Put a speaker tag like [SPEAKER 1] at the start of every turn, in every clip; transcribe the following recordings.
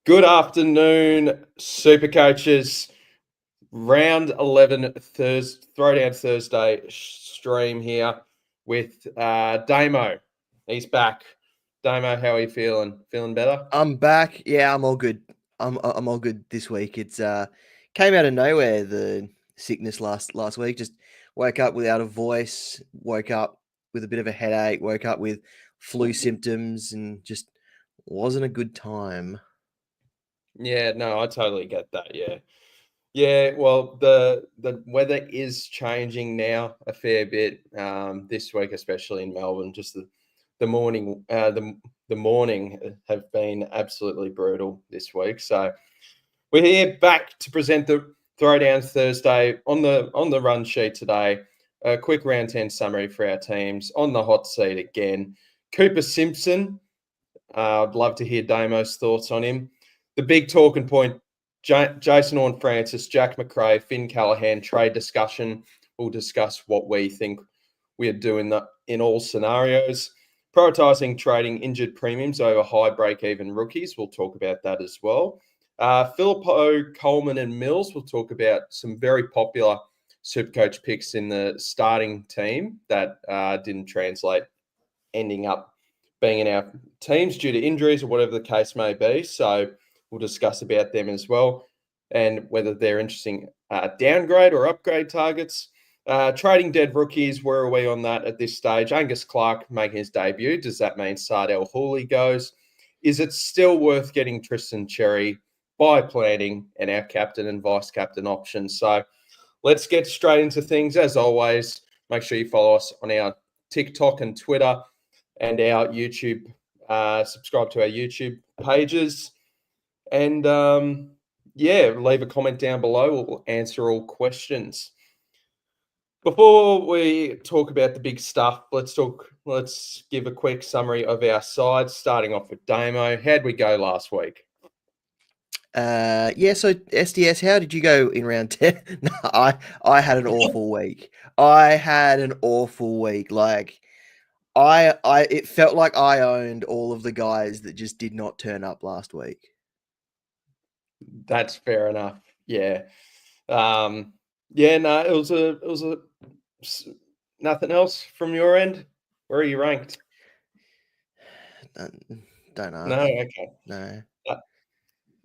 [SPEAKER 1] Good afternoon, SuperCoaches. Round 11 Throwdown Thursday stream here with Damo. He's back. Damo, how are you feeling? Feeling better?
[SPEAKER 2] I'm back. Yeah, I'm all good. I'm all good this week. It's came out of nowhere, the sickness last week. Just woke up without a voice, woke up with a bit of a headache, woke up with flu symptoms, and just wasn't a good time.
[SPEAKER 1] Yeah, no, I totally get that. Yeah. Yeah, well, the weather is changing now a fair bit this week, especially in Melbourne. Just the morning the morning have been absolutely brutal this week. So we're here back to present the Throwdown Thursday on the run sheet today. A quick round 10 summary for our teams. On the hot seat again, Cooper Simpson. I'd love to hear Damo's thoughts on him. The big talking point, Jason Horne-Francis, Jack McRae, Finn Callaghan trade discussion. We'll discuss what we think we're doing in all scenarios. Prioritising trading injured premiums over high break-even rookies. We'll talk about that as well. Filippo, Coleman and Mills. We'll talk about some very popular Supercoach picks in the starting team that didn't translate, ending up being in our teams due to injuries or whatever the case may be. So we'll discuss about them as well and whether they're interesting downgrade or upgrade targets. Trading dead rookies, where are we on that at this stage? Angus Clark making his debut. Does that mean Sardell Hooley goes? Is it still worth getting Tristan Cherry by planning and our captain and vice captain options? So let's get straight into things. As always, make sure you follow us on our TikTok and Twitter and our YouTube. Subscribe to our YouTube pages. And leave a comment down below. We'll answer all questions. Before we talk about the big stuff, let's give a quick summary of our sides, starting off with Damo. How'd we go last week?
[SPEAKER 2] So SDS, how did you go in round 10? No, I had an awful week. I had an awful week. Like it felt like I owned all of the guys that just did not turn up last week.
[SPEAKER 1] That's fair enough. Yeah. No, it was a nothing else from your end. Where are you ranked?
[SPEAKER 2] Don't ask.
[SPEAKER 1] No, okay.
[SPEAKER 2] No.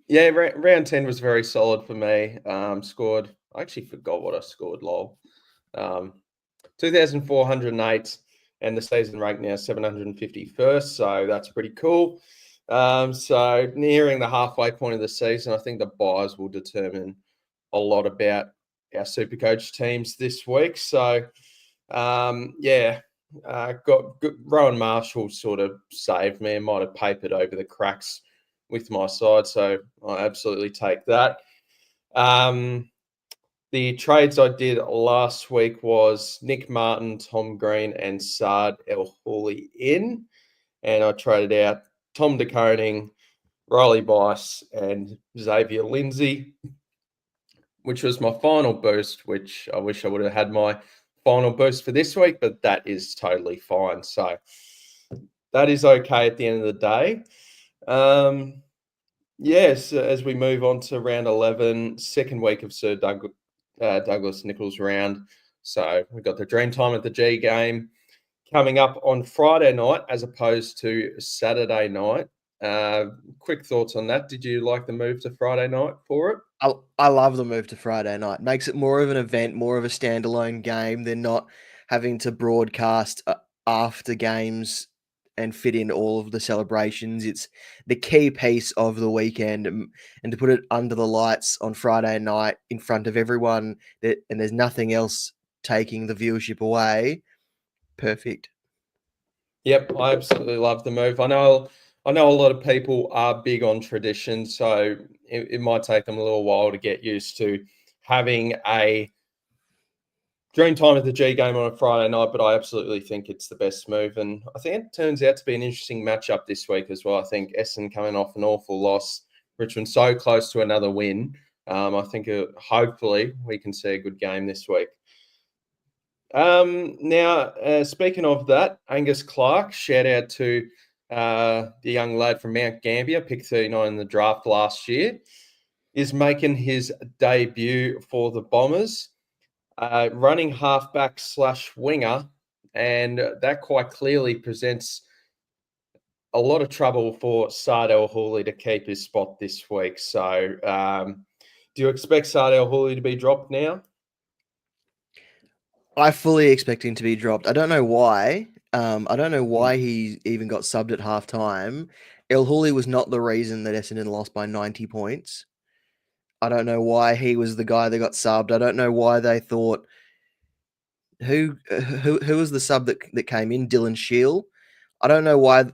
[SPEAKER 1] Yeah, round 10 was very solid for me. Scored, I actually forgot what I scored, lol. 2,408, and the season ranked now 751st, so that's pretty cool. So nearing the halfway point of the season, I think the buys will determine a lot about our Supercoach teams this week. So, got Rowan Marshall sort of saved me and might have papered over the cracks with my side, so I absolutely take that. The trades I did last week was Nick Martin, Tom Green, and Sard El Hooley in, and I traded out Tom De Koning, Riley Bice, and Xavier Lindsay, which was my final boost, which I wish I would have had my final boost for this week, but that is totally fine. So that is okay at the end of the day. Yes, as we move on to round 11, second week of Sir Douglas Nichols round. So we've got the Dreamtime at the G game coming up on Friday night as opposed to Saturday night. Quick thoughts on that. Did you like the move to Friday night for it?
[SPEAKER 2] I love the move to Friday night. Makes it more of an event, more of a standalone game. They're not having to broadcast after games and fit in all of the celebrations. It's the key piece of the weekend, and to put it under the lights on Friday night in front of everyone, and there's nothing else taking the viewership away. Perfect.
[SPEAKER 1] Yep, I absolutely love the move. I know a lot of people are big on tradition, so it might take them a little while to get used to having a Dreamtime at the G game on a Friday night, but I absolutely think it's the best move. And I think it turns out to be an interesting matchup this week as well. I think Essendon coming off an awful loss, Richmond so close to another win. I think hopefully we can see a good game this week. Now, speaking of that, Angus Clark, shout out to the young lad from Mount Gambier, picked 39 in the draft last year, is making his debut for the Bombers, running halfback / winger, and that quite clearly presents a lot of trouble for Sardell Hooley to keep his spot this week. So do you expect Sardell Hooley to be dropped now?
[SPEAKER 2] I fully expect him to be dropped. I don't know why. I don't know why he even got subbed at halftime. El Hooley was not the reason that Essendon lost by 90 points. I don't know why he was the guy that got subbed. I don't know why they thought who was the sub that came in, Dylan Shield. I don't know why.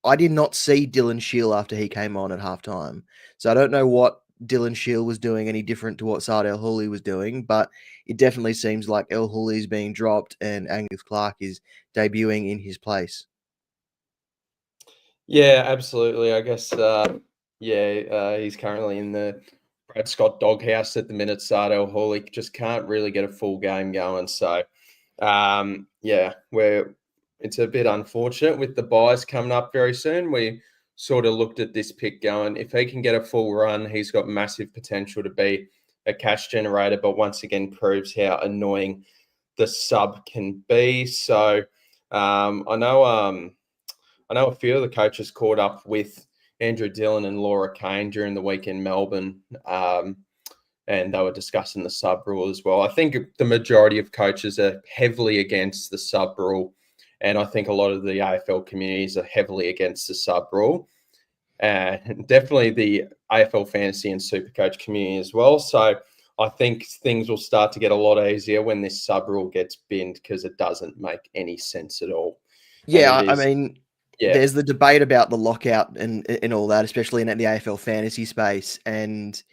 [SPEAKER 2] I did not see Dylan Shield after he came on at halftime, so I don't know what Dylan Shield was doing any different to what Sardell Hooley was doing, but it definitely seems like El Hooley is being dropped and Angus Clark is debuting in his place.
[SPEAKER 1] Yeah, absolutely. I guess, he's currently in the Brad Scott doghouse at the minute. Sardell Hooley just can't really get a full game going. So, it's a bit unfortunate with the buys coming up very soon. We sort of looked at this pick going, if he can get a full run, he's got massive potential to be a cash generator, but once again proves how annoying the sub can be. So, I know a few of the coaches caught up with Andrew Dillon and Laura Kane during the week in Melbourne, and they were discussing the sub rule as well. I think the majority of coaches are heavily against the sub rule, and I think a lot of the AFL communities are heavily against the sub rule. And definitely the AFL fantasy and SuperCoach community as well. So I think things will start to get a lot easier when this sub rule gets binned, because it doesn't make any sense at all.
[SPEAKER 2] Yeah, I mean,
[SPEAKER 1] yeah,
[SPEAKER 2] there's the debate about the lockout and all that, especially in the AFL fantasy space, and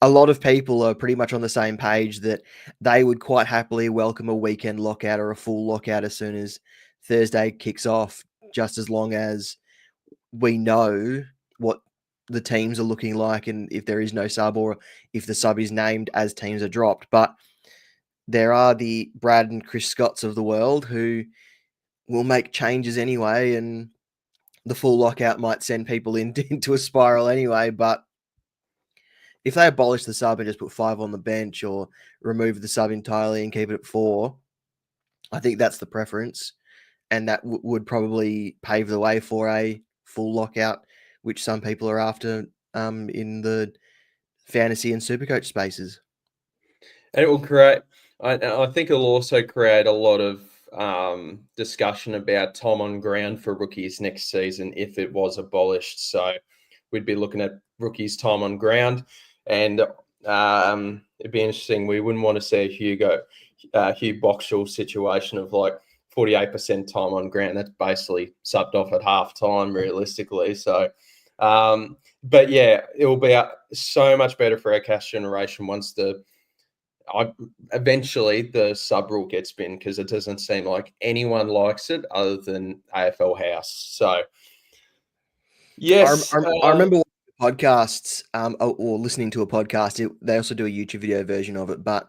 [SPEAKER 2] a lot of people are pretty much on the same page that they would quite happily welcome a weekend lockout or a full lockout as soon as Thursday kicks off, just as long as we know what the teams are looking like and if there is no sub or if the sub is named as teams are dropped. But there are the Brad and Chris Scotts of the world who will make changes anyway, and the full lockout might send people into a spiral anyway. But if they abolish the sub and just put 5 on the bench or remove the sub entirely and keep it at 4, I think that's the preference. And that would probably pave the way for a full lockout, which some people are after in the fantasy and Supercoach spaces.
[SPEAKER 1] and it will create. I think it'll also create a lot of discussion about time on ground for rookies next season if it was abolished. So we'd be looking at rookies' time on ground, and it'd be interesting. We wouldn't want to see a Hugh Boxall situation of like 48% time on ground. That's basically subbed off at half time, realistically. So, but yeah, it will be so much better for our cash generation once eventually the sub rule gets binned, because it doesn't seem like anyone likes it other than AFL House. So, yes.
[SPEAKER 2] I remember podcasts or listening to a podcast. They also do a YouTube video version of it, but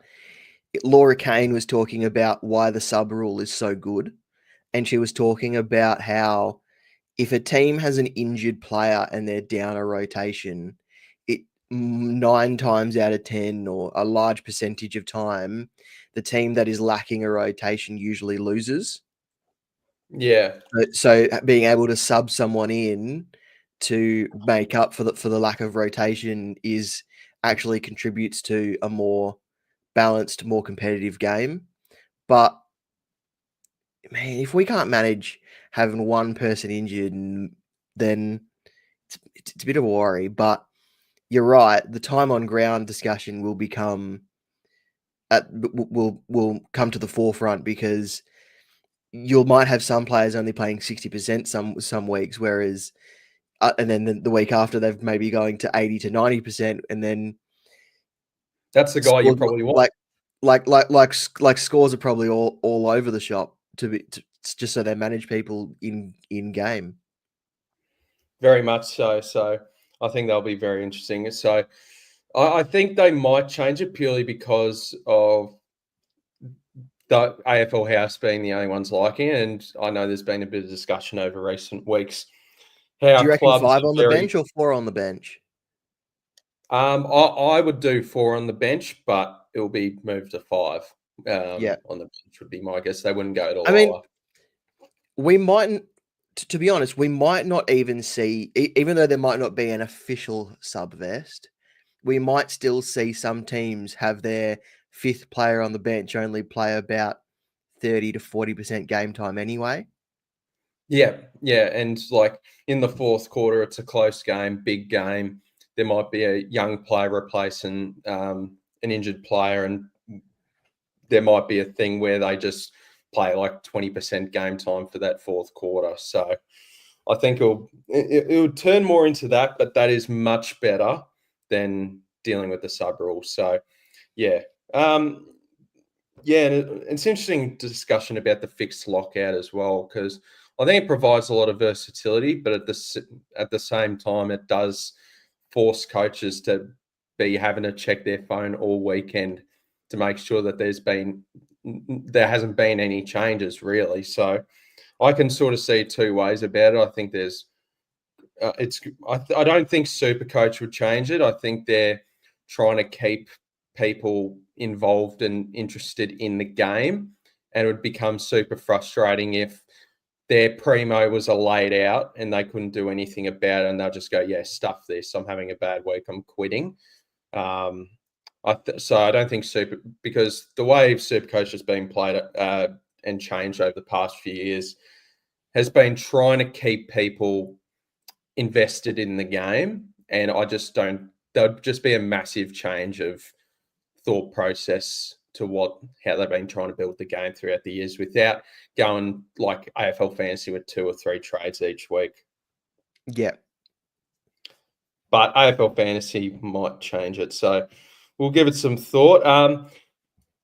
[SPEAKER 2] Laura Kane was talking about why the sub rule is so good. And she was talking about how if a team has an injured player and they're down a rotation, it 9 times out of 10 or a large percentage of time, the team that is lacking a rotation usually loses.
[SPEAKER 1] Yeah.
[SPEAKER 2] So being able to sub someone in to make up for the lack of rotation is actually contributes to a more balanced, more competitive game. But man, if we can't manage having one person injured, then it's a bit of a worry. But you're right. The time on ground discussion will become will come to the forefront, because you might have some players only playing 60% some weeks, whereas and then the week after they've maybe going to 80 to 90%, and then
[SPEAKER 1] That's the guy you probably want.
[SPEAKER 2] Like scores are probably all over the shop just so they manage people in game.
[SPEAKER 1] Very much so. So I think that'll be very interesting. So I think they might change it purely because of the AFL House being the only ones liking it. And I know there's been a bit of discussion over recent weeks how
[SPEAKER 2] Do you reckon
[SPEAKER 1] clubs
[SPEAKER 2] 5
[SPEAKER 1] are
[SPEAKER 2] on the
[SPEAKER 1] very.
[SPEAKER 2] bench or 4 on the bench?
[SPEAKER 1] I would do 4 on the bench, but it'll be moved to 5
[SPEAKER 2] Yeah.
[SPEAKER 1] on the bench would be my guess. They wouldn't go to
[SPEAKER 2] I mean,
[SPEAKER 1] lower.
[SPEAKER 2] we mightn't, to be honest, we might not even see, even though there might not be an official subvest, we might still see some teams have their 5th player on the bench only play about 30 to 40% game time anyway.
[SPEAKER 1] Yeah, and like in the fourth quarter, it's a close game, big game. There might be a young player replacing an injured player, and there might be a thing where they just play like 20% game time for that fourth quarter. So I think it'll turn more into that, but that is much better than dealing with the sub rules. So yeah. And it's interesting discussion about the fixed lockout as well, because I think it provides a lot of versatility, but at the same time, it does force coaches to be having to check their phone all weekend to make sure that there hasn't been any changes really. So I can sort of see two ways about it. I think there's I don't think SuperCoach would change it. I think they're trying to keep people involved and interested in the game, and it would become super frustrating if their primo was a laid out and they couldn't do anything about it, and they'll just go, "Yeah, stuff this. I'm having a bad week. I'm quitting." So I don't think because the way SuperCoach has been played and changed over the past few years has been trying to keep people invested in the game, and I just don't. There'd just be a massive change of thought process to how they've been trying to build the game throughout the years without going like AFL fantasy with 2 or 3 trades each week.
[SPEAKER 2] Yeah.
[SPEAKER 1] But AFL fantasy might change it, so we'll give it some thought.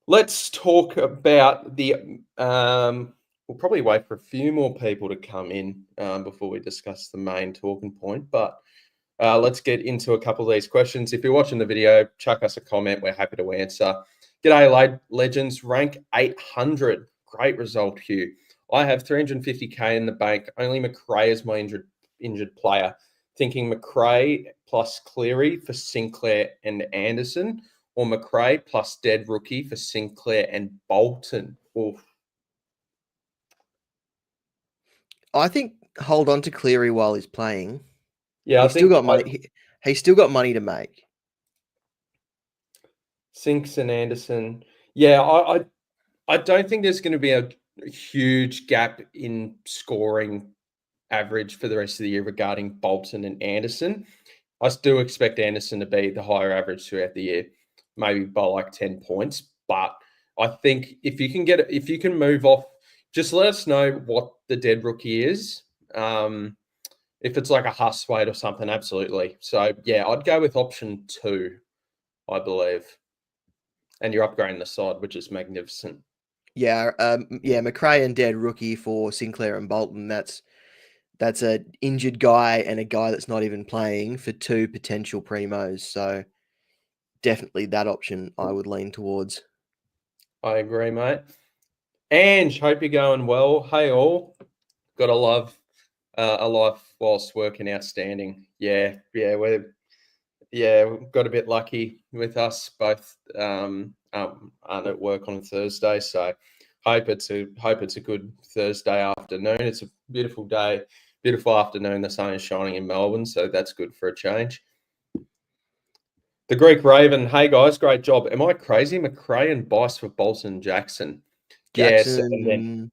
[SPEAKER 1] Let's talk about the. We'll probably wait for a few more people to come in before we discuss the main talking point. But let's get into a couple of these questions. If you're watching the video, chuck us a comment. We're happy to answer. G'day, legends. Rank 800. Great result, Hugh. I have 350k in the bank. Only McRae is my injured player. Thinking McRae plus Cleary for Sinclair and Anderson, or McRae plus dead rookie for Sinclair and Bolton. Oof.
[SPEAKER 2] I think hold on to Cleary while he's playing.
[SPEAKER 1] Yeah,
[SPEAKER 2] He's still got money. He's still got money to make.
[SPEAKER 1] Sinks and Anderson. Yeah, I don't think there's going to be a huge gap in scoring average for the rest of the year regarding Bolton and Anderson. I still expect Anderson to be the higher average throughout the year, maybe by like 10 points. But I think if you can move off, just let us know what the dead rookie is. If it's like a Hustwaite or something, absolutely. So yeah, I'd go with option 2, I believe. And you're upgrading the side, which is magnificent.
[SPEAKER 2] Yeah, McRae and dead rookie for Sinclair and Bolton. That's an injured guy and a guy that's not even playing for 2 potential primos. So definitely that option I would lean towards.
[SPEAKER 1] I agree, mate. Ange, hope you're going well. Hey all, gotta love a life whilst working outstanding. Yeah, we've got a bit lucky with us both. Aren't at work on Thursday, so hope it's a good Thursday afternoon. It's a beautiful day, beautiful afternoon. The sun is shining in Melbourne, so that's good for a change. The Greek Raven, hey guys, great job. Am I crazy? McRae and Bice for Bolton Jackson.
[SPEAKER 2] Jackson.
[SPEAKER 1] Yes, and then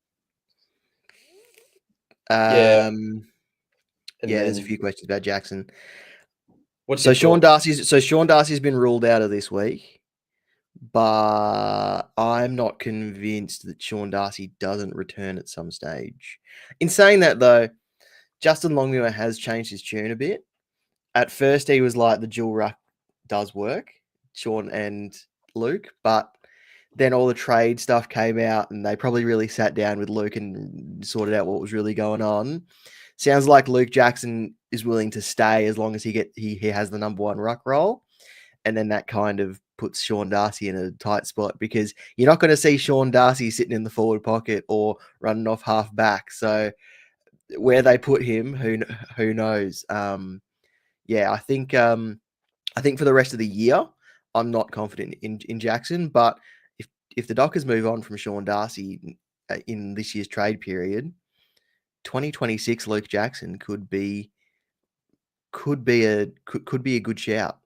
[SPEAKER 2] There's a few questions about Jackson.
[SPEAKER 1] What's your
[SPEAKER 2] Sean
[SPEAKER 1] thoughts?
[SPEAKER 2] Darcy's been ruled out of this week, but I'm not convinced that Sean Darcy doesn't return at some stage. In saying that, though, Justin Longmuir has changed his tune a bit. At first, he was like the dual ruck does work, Sean and Luke, but then all the trade stuff came out and they probably really sat down with Luke and sorted out what was really going on. Sounds like Luke Jackson is willing to stay as long as he has the number 1 ruck role. And then that kind of puts Sean Darcy in a tight spot because you're not going to see Sean Darcy sitting in the forward pocket or running off half back. So where they put him, who knows? Yeah, I think for the rest of the year, I'm not confident in Jackson. But if the Dockers move on from Sean Darcy in this year's trade period, 2026 Luke Jackson could be a good shout.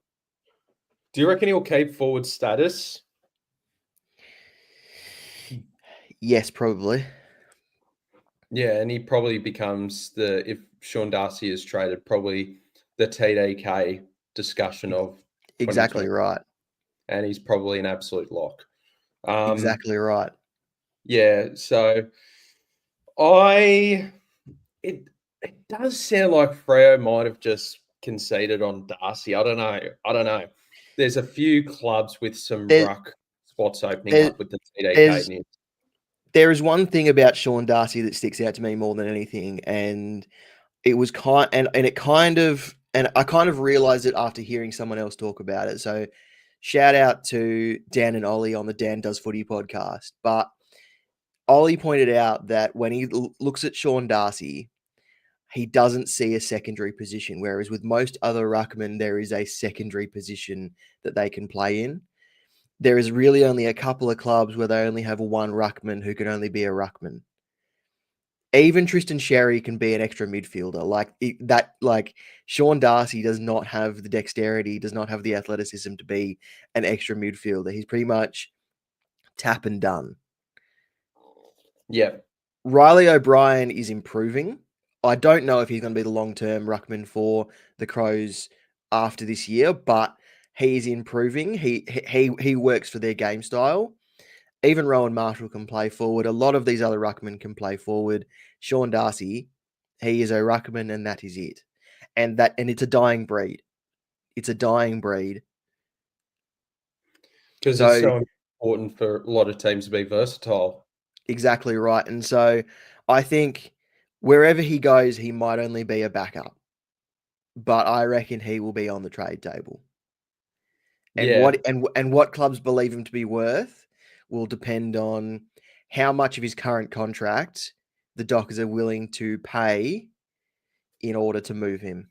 [SPEAKER 1] Do you reckon he'll keep forward status?
[SPEAKER 2] Yes, probably.
[SPEAKER 1] Yeah, and he probably becomes if Sean Darcy is traded, probably the TDK discussion of 2020.
[SPEAKER 2] Exactly right.
[SPEAKER 1] And he's probably an absolute lock.
[SPEAKER 2] Exactly right.
[SPEAKER 1] Yeah, so it does sound like Freo might have just conceded on Darcy. I don't know. There's a few clubs with some ruck spots opening up with the TDK news.
[SPEAKER 2] There is one thing about Sean Darcy that sticks out to me more than anything, and it was I kind of realized it after hearing someone else talk about it. So shout out to Dan and Ollie on the Dan Does Footy podcast. But Ollie pointed out that when he looks at Sean Darcy, he doesn't see a secondary position, whereas with most other ruckmen, there is a secondary position that they can play in. There is really only a couple of clubs where they only have one ruckman who can only be a ruckman. Even Tristan Sherry can be an extra midfielder. Like Sean Darcy does not have the dexterity, does not have the athleticism to be an extra midfielder. He's pretty much tap and done.
[SPEAKER 1] Yeah.
[SPEAKER 2] Riley O'Brien is improving. I don't know if he's going to be the long-term ruckman for the Crows after this year, but he is improving. He works for their game style. Even Rowan Marshall can play forward. A lot of these other ruckmen can play forward. Sean Darcy, he is a ruckman, and that is it. And it's a dying breed. It's a dying breed.
[SPEAKER 1] Because it's so important for a lot of teams to be versatile.
[SPEAKER 2] Exactly right. And so I think wherever he goes, he might only be a backup. But I reckon he will be on the trade table. And what clubs believe him to be worth will depend on how much of his current contract the Dockers are willing to pay in order to move him.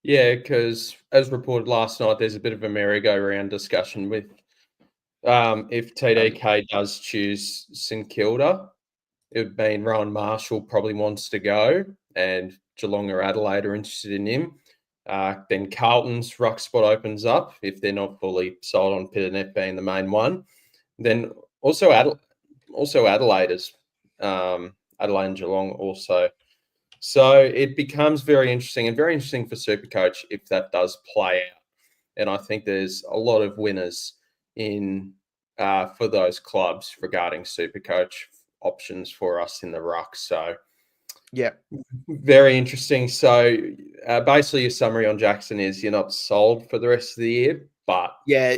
[SPEAKER 1] Yeah, because as reported last night, there's a bit of a merry-go-round discussion with if TDK does choose St Kilda, it would mean Rowan Marshall probably wants to go, and Geelong or Adelaide are interested in him. Then Carlton's ruck spot opens up if they're not fully sold on Pitternet being the main one. Then also Adelaide is Adelaide and Geelong also. So it becomes very interesting for SuperCoach if that does play out. And I think there's a lot of winners in for those clubs regarding SuperCoach options for us in the ruck. So
[SPEAKER 2] yeah,
[SPEAKER 1] very interesting. So basically your summary on Jackson is you're not sold for the rest of the year, but
[SPEAKER 2] yeah,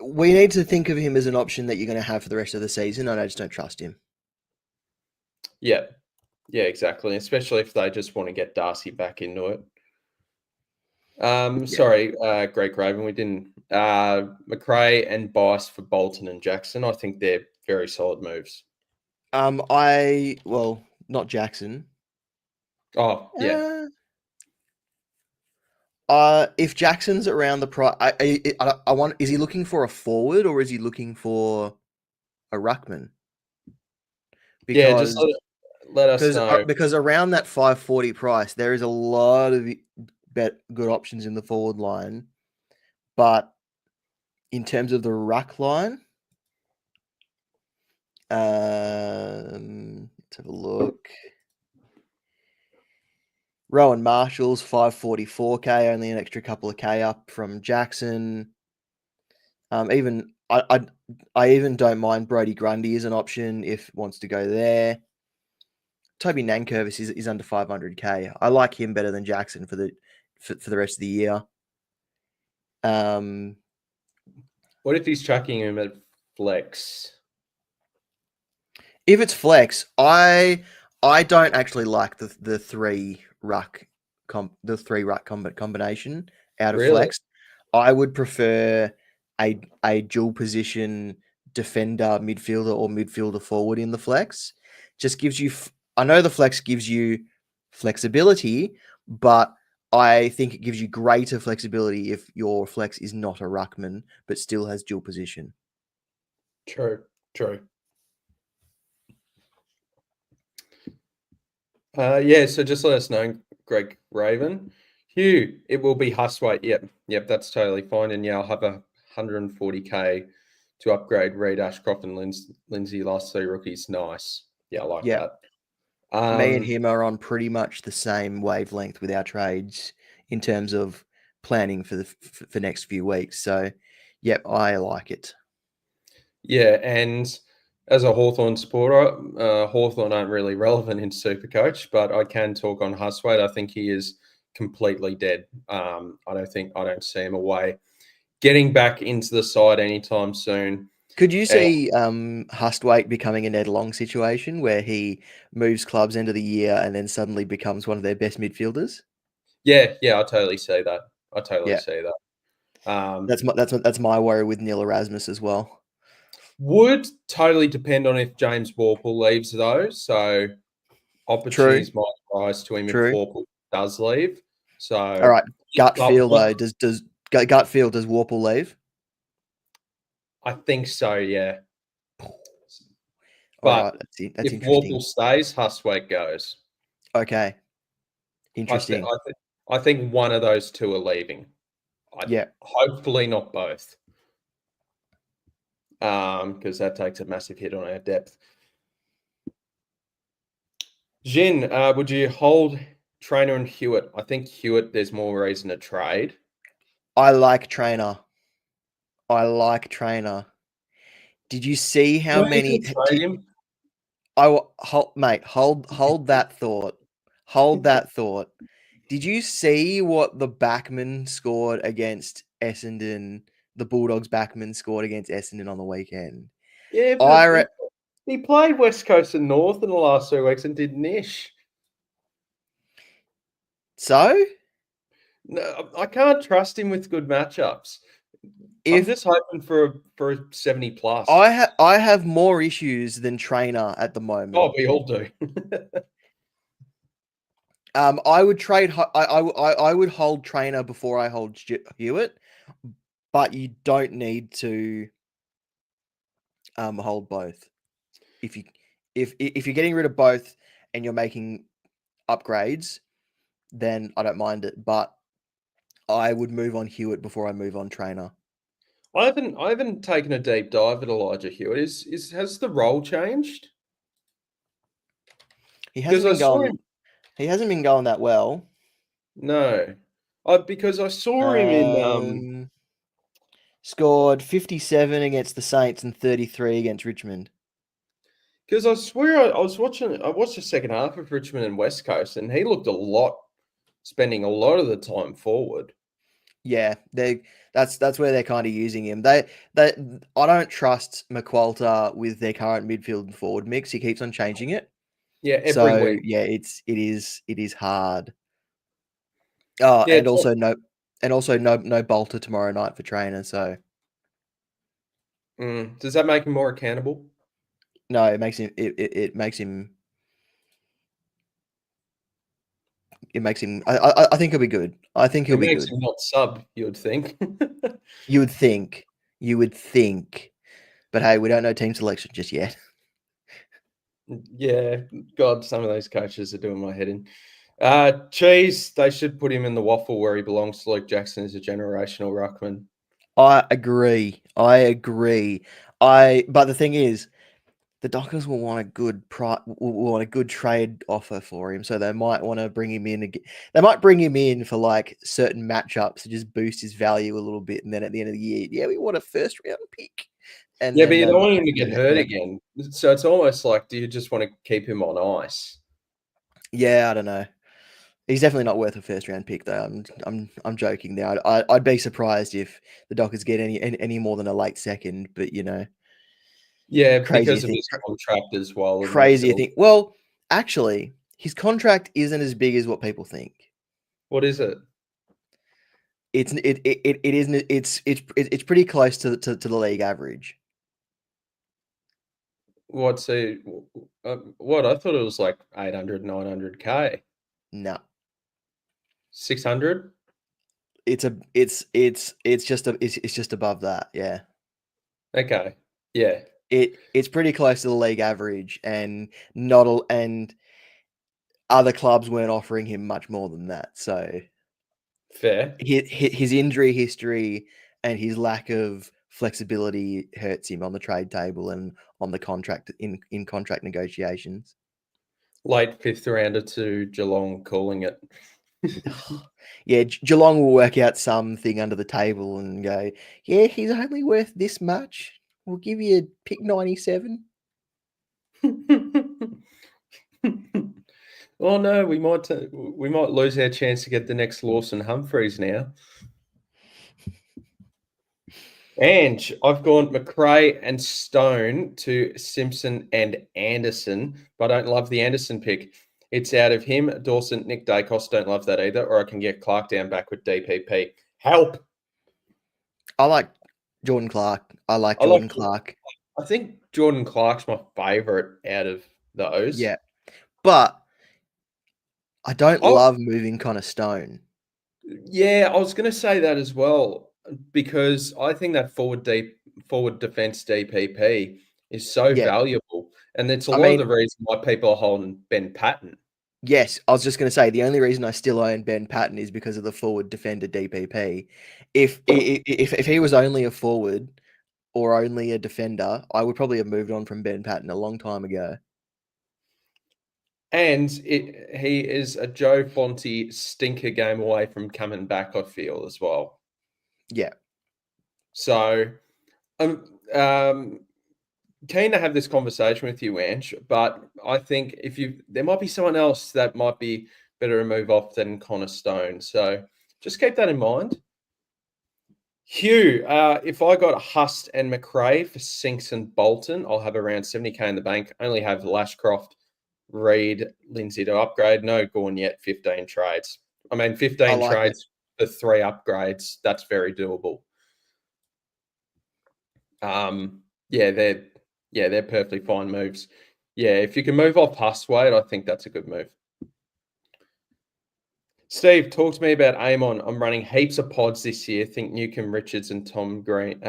[SPEAKER 2] we need to think of him as an option that you're going to have for the rest of the season, and I just don't trust him.
[SPEAKER 1] Yeah, exactly. Especially if they just want to get Darcy back into it. Sorry, Greg Raven, we didn't. McRae and Bice for Bolton and Jackson. I think they're very solid moves.
[SPEAKER 2] Not Jackson.
[SPEAKER 1] Oh, yeah.
[SPEAKER 2] If Jackson's around the price, I want. Is he looking for a forward or is he looking for a ruckman?
[SPEAKER 1] Because just let us know.
[SPEAKER 2] Because around that 540 price, there is a lot of good options in the forward line, but in terms of the ruck line, let's have a look. Rowan Marshall's 544k, only an extra couple of k up from Jackson. Even I even don't mind Brodie Grundy as an option if wants to go there. Toby Nankervis is under 500k. I like him better than Jackson for the rest of the year.
[SPEAKER 1] What if he's tracking him at flex?
[SPEAKER 2] If it's flex, I don't actually like the three ruck combination out of flex. I would prefer a dual position defender, midfielder, or midfielder forward in the flex. Just gives you I know the flex gives you flexibility, but I think it gives you greater flexibility if your flex is not a ruckman but still has dual position.
[SPEAKER 1] True. Yeah, so just let us know, Greg Raven. Hugh, it will be Hustweight. Yep, that's totally fine. And yeah, I'll have 140k to upgrade Reed Ashcroft and Lindsay, last 3 rookies. Nice. Yeah, I like that.
[SPEAKER 2] Me and him are on pretty much the same wavelength with our trades in terms of planning for the next few weeks. So, yep, I like it.
[SPEAKER 1] Yeah, and as a Hawthorn supporter, Hawthorn aren't really relevant in SuperCoach, but I can talk on Hustweight. I think he is completely dead. I don't see him away getting back into the side anytime soon.
[SPEAKER 2] Could you see Hustweight becoming a Ned Long situation where he moves clubs end of the year and then suddenly becomes one of their best midfielders?
[SPEAKER 1] Yeah, I totally see that.
[SPEAKER 2] That's my worry with Neil Erasmus as well.
[SPEAKER 1] Would totally depend on if James Worpel leaves, though. So opportunities might rise to him if Worpel does leave. So
[SPEAKER 2] all right, gut feel though. Does gut feel does Worpel leave?
[SPEAKER 1] I think so. Yeah.
[SPEAKER 2] All right, that's
[SPEAKER 1] if
[SPEAKER 2] interesting.
[SPEAKER 1] Worpel stays, Hustweight goes.
[SPEAKER 2] Okay, interesting.
[SPEAKER 1] I think one of those two are leaving.
[SPEAKER 2] Yeah.
[SPEAKER 1] Hopefully not both. Because that takes a massive hit on our depth. Jin, would you hold Trainer and Hewitt? I think Hewitt, there's more reason to trade.
[SPEAKER 2] I like Trainer. Did you see how many? Mate, hold that thought. Hold that thought. Did you see what the backman scored against Essendon? The Bulldogs backman scored against Essendon on the weekend.
[SPEAKER 1] Yeah, but he played West Coast and North in the last 2 weeks and did nish.
[SPEAKER 2] So?
[SPEAKER 1] No, I can't trust him with good matchups. I'm just hoping for a 70 plus.
[SPEAKER 2] I have more issues than Trainer at the moment.
[SPEAKER 1] Oh, we all do.
[SPEAKER 2] I would trade. I would hold Trainer before I hold Hewitt, but you don't need to hold both. If you're getting rid of both and you're making upgrades, then I don't mind it. But I would move on Hewitt before I move on Trainer.
[SPEAKER 1] I haven't taken a deep dive at Elijah Hewitt. Has the role changed?
[SPEAKER 2] He hasn't been going that well.
[SPEAKER 1] No, because I saw him in
[SPEAKER 2] scored 57 against the Saints and 33 against Richmond.
[SPEAKER 1] Because I swear I watched the second half of Richmond and West Coast, and he looked spending a lot of the time forward.
[SPEAKER 2] Yeah, that's where they're kind of using him. I don't trust McQualter with their current midfield and forward mix. He keeps on changing it.
[SPEAKER 1] Yeah, every week.
[SPEAKER 2] Yeah, it is hard. Oh, yeah, and also no Bolter tomorrow night for Trainer. So,
[SPEAKER 1] does that make him more accountable?
[SPEAKER 2] No, it makes him. It makes him. It makes him. I think he'll be good. I think he'll be good.
[SPEAKER 1] It makes him not sub. You would think.
[SPEAKER 2] You would think. But hey, we don't know team selection just yet.
[SPEAKER 1] Yeah, God, some of those coaches are doing my head in. Cheese, they should put him in the waffle where he belongs. Luke Jackson is a generational ruckman.
[SPEAKER 2] I agree. But the thing is, the Dockers will want a good trade offer for him, so they might want to bring him in again. They might bring him in for like certain matchups to just boost his value a little bit, and then at the end of the year, yeah, we want a first round pick. And
[SPEAKER 1] yeah, but you don't want him to get hurt again. So it's almost like, do you just want to keep him on ice?
[SPEAKER 2] Yeah, I don't know. He's definitely not worth a first round pick, though. I'm joking there. I'd be surprised if the Dockers get any more than a late second, but you know.
[SPEAKER 1] Yeah, because of his contract as well.
[SPEAKER 2] Crazy thing. Well, actually, his contract isn't as big as what people think.
[SPEAKER 1] What is it?
[SPEAKER 2] It's pretty close to the league average.
[SPEAKER 1] What's he? What I thought it was like 800, 900K,
[SPEAKER 2] No,
[SPEAKER 1] 600.
[SPEAKER 2] it's just above that. Yeah,
[SPEAKER 1] Okay, yeah,
[SPEAKER 2] it's pretty close to the league average, and not all, and other clubs weren't offering him much more than that. So
[SPEAKER 1] fair.
[SPEAKER 2] his injury history and his lack of flexibility hurts him on the trade table and on the contract in contract negotiations.
[SPEAKER 1] Late fifth rounder to Geelong, calling it.
[SPEAKER 2] Yeah, Geelong will work out something under the table and go, yeah, he's only worth this much. We'll give you a pick 97.
[SPEAKER 1] Oh no, we might lose our chance to get the next Lawson Humphreys now. And I've gone McRae and Stone to Simpson and Anderson, but I don't love the Anderson pick. It's out of him, Dawson, Nick Dacos. Don't love that either. Or I can get Clark down back with DPP. Help!
[SPEAKER 2] I like Jordan Clark. I like
[SPEAKER 1] I like.
[SPEAKER 2] Jordan Clark.
[SPEAKER 1] I think Jordan Clark's my favourite out of those.
[SPEAKER 2] Yeah. But I don't
[SPEAKER 1] Oh,
[SPEAKER 2] love moving Connor Stone.
[SPEAKER 1] yeah, I was going to say that as well because I think that forward defence DPP is so
[SPEAKER 2] Yeah.
[SPEAKER 1] valuable, and it's a
[SPEAKER 2] I
[SPEAKER 1] lot of
[SPEAKER 2] mean,
[SPEAKER 1] the reason why people are holding Ben Patton.
[SPEAKER 2] yes, I was just going to say the only reason I still own Ben Patton is because of the forward defender DPP. If he was only a forward or only a defender, I would probably have moved on from Ben Patton a long time ago.
[SPEAKER 1] And he is a Joe Fonte stinker game away from coming back, I feel, as well.
[SPEAKER 2] Yeah.
[SPEAKER 1] So I'm keen to have this conversation with you, Ange, but I think there might be someone else that might be better to move off than Connor Stone. So just keep that in mind. Hugh, if I got Hust and McRae for Sinks and Bolton, I'll have around 70K in the bank. Only have Lashcroft, Reed, Lindsay to upgrade. No Gorn yet, 15 trades. I mean, 15
[SPEAKER 2] like it.
[SPEAKER 1] trades for 3 upgrades. That's very doable. Yeah, they're perfectly fine moves. Yeah, if you can move off Hustwaite, I think that's a good move. Steve, talk to me about Amon. I'm running heaps of pods this year. Think Newcomb, Richards, and Tom Green.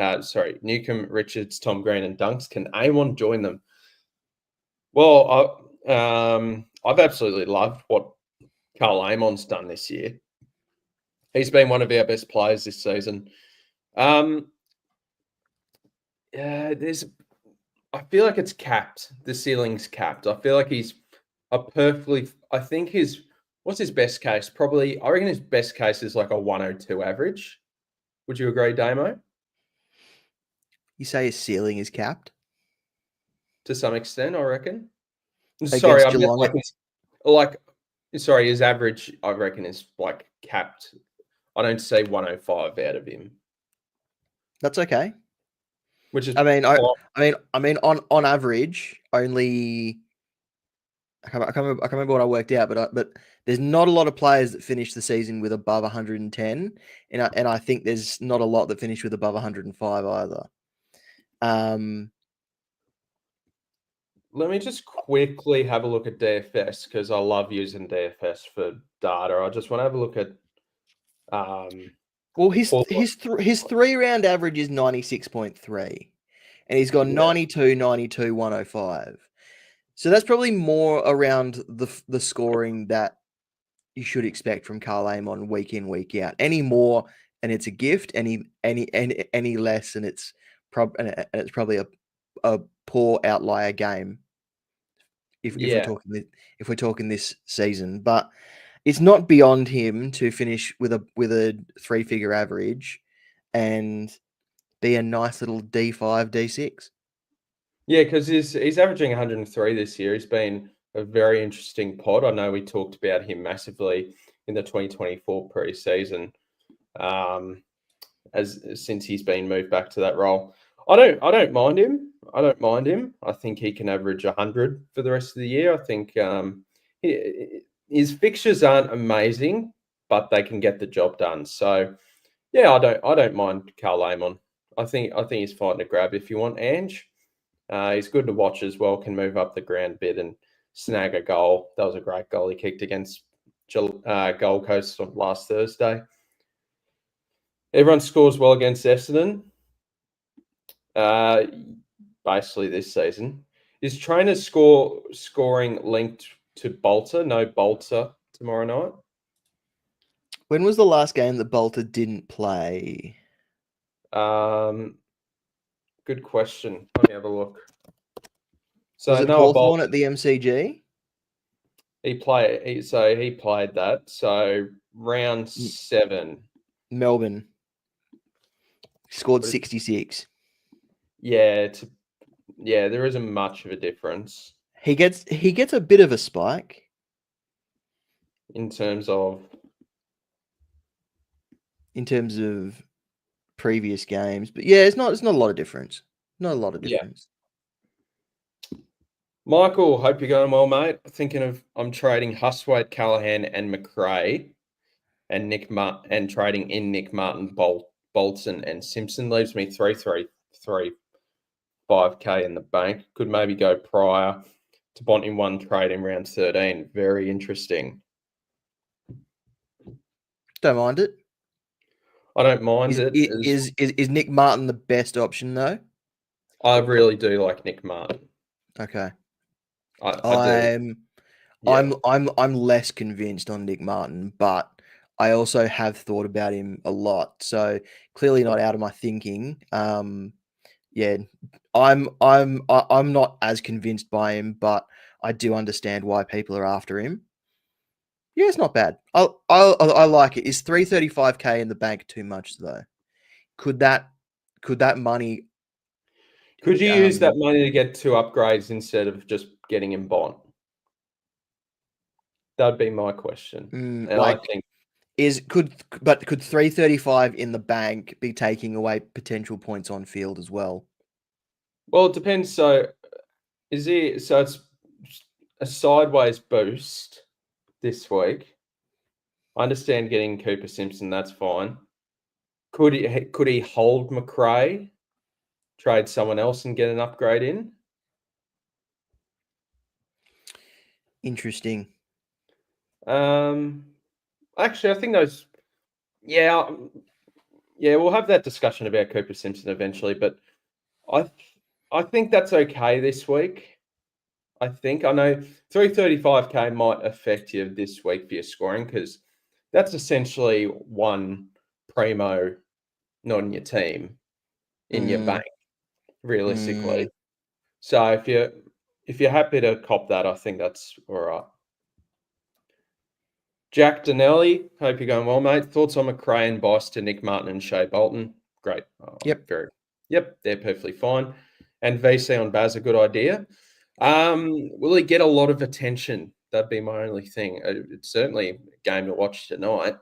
[SPEAKER 1] Newcomb, Richards, Tom Green, and Dunks. Can Amon join them? Well, I've absolutely loved what Carl Amon's done this year. He's been one of our best players this season. I feel like it's capped. The ceiling's capped. I feel like he's I think what's his best case? Probably, I reckon his best case is like a 102 average. Would you agree, Damo?
[SPEAKER 2] You say his ceiling is capped?
[SPEAKER 1] To some extent, I reckon. Sorry,
[SPEAKER 2] Against
[SPEAKER 1] I meant
[SPEAKER 2] Geelong?
[SPEAKER 1] sorry, his average, I reckon, is like capped. I don't say 105 out of him.
[SPEAKER 2] That's okay.
[SPEAKER 1] Which is
[SPEAKER 2] I mean, on average, only I can't remember what I worked out, but there's not a lot of players that finish the season with above 110, and I think there's not a lot that finish with above 105 either.
[SPEAKER 1] Let me just quickly have a look at DFS because I love using DFS for data. I just want to have a look at.
[SPEAKER 2] Well, his 3-round average is 96.3, and he's got 92, 92, 105. So that's probably more around the scoring that you should expect from Karl Amon week in, week out. Any more, and it's a gift. Any less, and it's probably a poor outlier game. If we're talking this season, but it's not beyond him to finish with a 3-figure average and be a nice little D5, D6.
[SPEAKER 1] Yeah, because he's averaging 103 this year. He's been a very interesting pod. I know we talked about him massively in the 2024 preseason, since he's been moved back to that role. I don't mind him. I think he can average 100 for the rest of the year. I think his fixtures aren't amazing, but they can get the job done. So yeah, I don't mind Karl Amon. I think he's fine to grab if you want, Ange. He's good to watch as well, can move up the ground a bit and snag a goal. That was a great goal he kicked against Gold Coast on last Thursday. Everyone scores well against Essendon. Basically this season. Is trainers scoring linked to Bolter? No Bolter tomorrow night?
[SPEAKER 2] When was the last game that Bolter didn't play?
[SPEAKER 1] Good question. Let me have a look. So
[SPEAKER 2] Was it
[SPEAKER 1] Noah
[SPEAKER 2] Hawthorn
[SPEAKER 1] Bolter,
[SPEAKER 2] at the MCG?
[SPEAKER 1] he played that. So round 7.
[SPEAKER 2] Melbourne. Scored 66.
[SPEAKER 1] Yeah, there isn't much of a difference
[SPEAKER 2] He gets a bit of a spike
[SPEAKER 1] in terms of
[SPEAKER 2] previous games, but yeah, it's not a lot of difference. Not a lot of
[SPEAKER 1] Yeah.
[SPEAKER 2] difference.
[SPEAKER 1] Michael, hope you're going well, mate. I'm trading Huswaite, Callahan, and McRae, and and trading in Nick Martin, Bolton, and Simpson. Leaves me 5K in the bank. Could maybe go prior to Bonting one trade in round 13. Very interesting.
[SPEAKER 2] Don't mind it.
[SPEAKER 1] I don't mind it.
[SPEAKER 2] Is Nick Martin the best option though?
[SPEAKER 1] I really do like Nick Martin.
[SPEAKER 2] Okay.
[SPEAKER 1] I do.
[SPEAKER 2] Yeah. I'm less convinced on Nick Martin, but I also have thought about him a lot. So clearly not out of my thinking. Yeah, I'm not as convinced by him, but I do understand why people are after him. Yeah, it's not bad. I like it. Is 335K in the bank too much though? Could that money?
[SPEAKER 1] Could you use that money to get 2 upgrades instead of just getting him Bont? That'd be my question. And I think
[SPEAKER 2] could 335 in the bank be taking away potential points on field as well?
[SPEAKER 1] Well, it depends. So it's a sideways boost this week. I understand getting Cooper Simpson, that's fine. Could he hold McRae, trade someone else and get an upgrade in?
[SPEAKER 2] Interesting.
[SPEAKER 1] Actually, I think those. Yeah, we'll have that discussion about Cooper Simpson eventually, but I think that's okay this week. I know 335K might affect you this week for your scoring because that's essentially one primo not in your team in your bank, realistically. So if you're happy to cop that, I think that's all right. Jack Donnelly, hope you're going well, mate. Thoughts on McRae and Boss to Nick Martin and Shea Bolton? Great.
[SPEAKER 2] Yep.
[SPEAKER 1] They're perfectly fine. And VC on Baz, a good idea. Will he get a lot of attention? That'd be my only thing. It's certainly a game to watch tonight.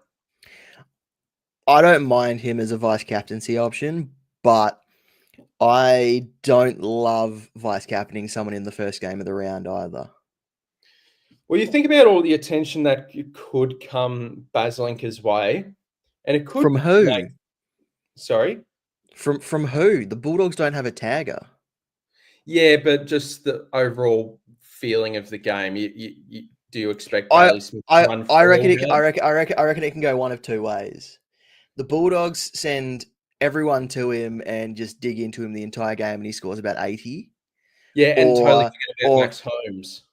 [SPEAKER 2] I don't mind him as a vice captaincy option, but I don't love vice captaining someone in the first game of the round either.
[SPEAKER 1] Well, you think about all the attention that could come Baslinka's way, and it could
[SPEAKER 2] from who?
[SPEAKER 1] Sorry,
[SPEAKER 2] from who? The Bulldogs don't have a tagger.
[SPEAKER 1] Yeah, but just the overall feeling of the game. Do you expect Bailey Smith to run?
[SPEAKER 2] I reckon it can go one of two ways. The Bulldogs send everyone to him and just dig into him the entire game, and he scores about 80.
[SPEAKER 1] Yeah, and totally forget about Max Holmes.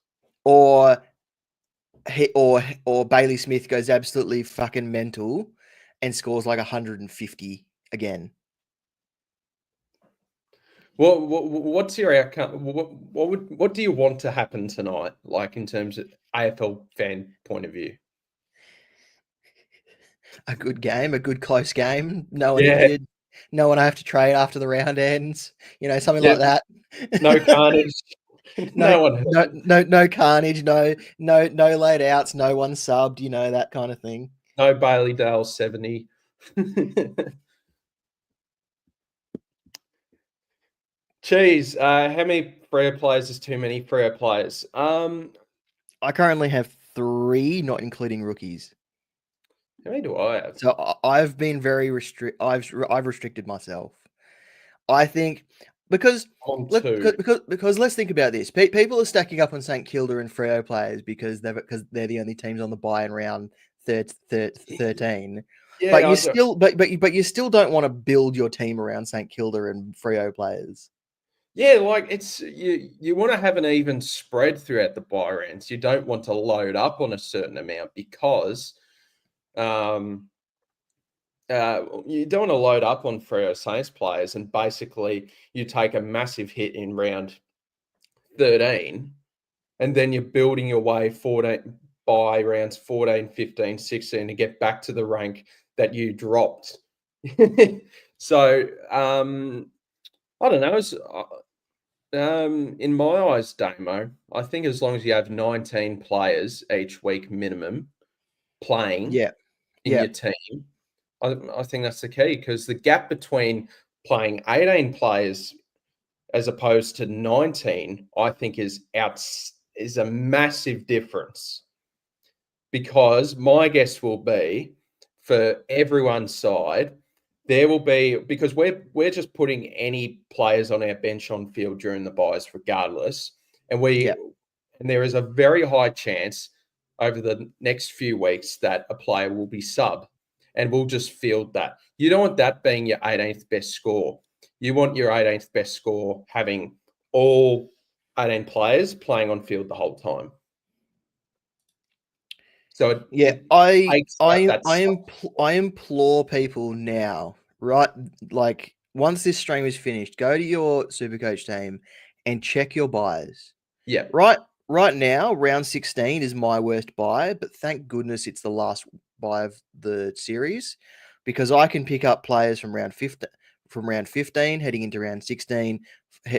[SPEAKER 2] Or Bailey Smith goes absolutely fucking mental and scores like 150 again.
[SPEAKER 1] What's your outcome? What do you want to happen tonight? Like in terms of AFL fan point of view?
[SPEAKER 2] A good game, a good close game. No one injured. No one I have to trade after the round ends. You know, something like that.
[SPEAKER 1] No carnage.
[SPEAKER 2] No carnage. No laid outs. No one subbed. You know, that kind of thing.
[SPEAKER 1] No Bailey Dale 70. Cheese. How many Freo players is too many Freo players?
[SPEAKER 2] I currently have 3, not including rookies.
[SPEAKER 1] How many do I have?
[SPEAKER 2] So I've been very I've restricted myself. I think Because
[SPEAKER 1] on
[SPEAKER 2] look,
[SPEAKER 1] two.
[SPEAKER 2] because let's think about this. People are stacking up on St Kilda and Freo players because they're the only teams on the bye in round 13. But
[SPEAKER 1] Yeah,
[SPEAKER 2] you still but you still don't want to build your team around St Kilda and Freo players.
[SPEAKER 1] yeah, like it's you want to have an even spread throughout the bye rounds. You don't want to load up on a certain amount because you don't want to load up on Freo Saints players and basically you take a massive hit in round 13 and then you're building your way 14 by rounds 14, 15, 16 to get back to the rank that you dropped. So I don't know. In my eyes, Damo, I think as long as you have 19 players each week minimum playing
[SPEAKER 2] Yeah.
[SPEAKER 1] in your team, I think that's the key because the gap between playing 18 players as opposed to 19, I think is a massive difference. Because my guess will be for everyone's side, there will be because we're just putting any players on our bench on field during the buys regardless, and there is a very high chance over the next few weeks that a player will be sub, and we'll just field that. You don't want that being your 18th best score. You want your 18th best score having all 18 players playing on field the whole time. So
[SPEAKER 2] I implore people now, right? Like once this stream is finished, go to your SuperCoach team and check your buys.
[SPEAKER 1] Yeah.
[SPEAKER 2] Right now, round 16 is my worst buy, but thank goodness it's the last buy of the series because I can pick up players from round 15 heading into round 16,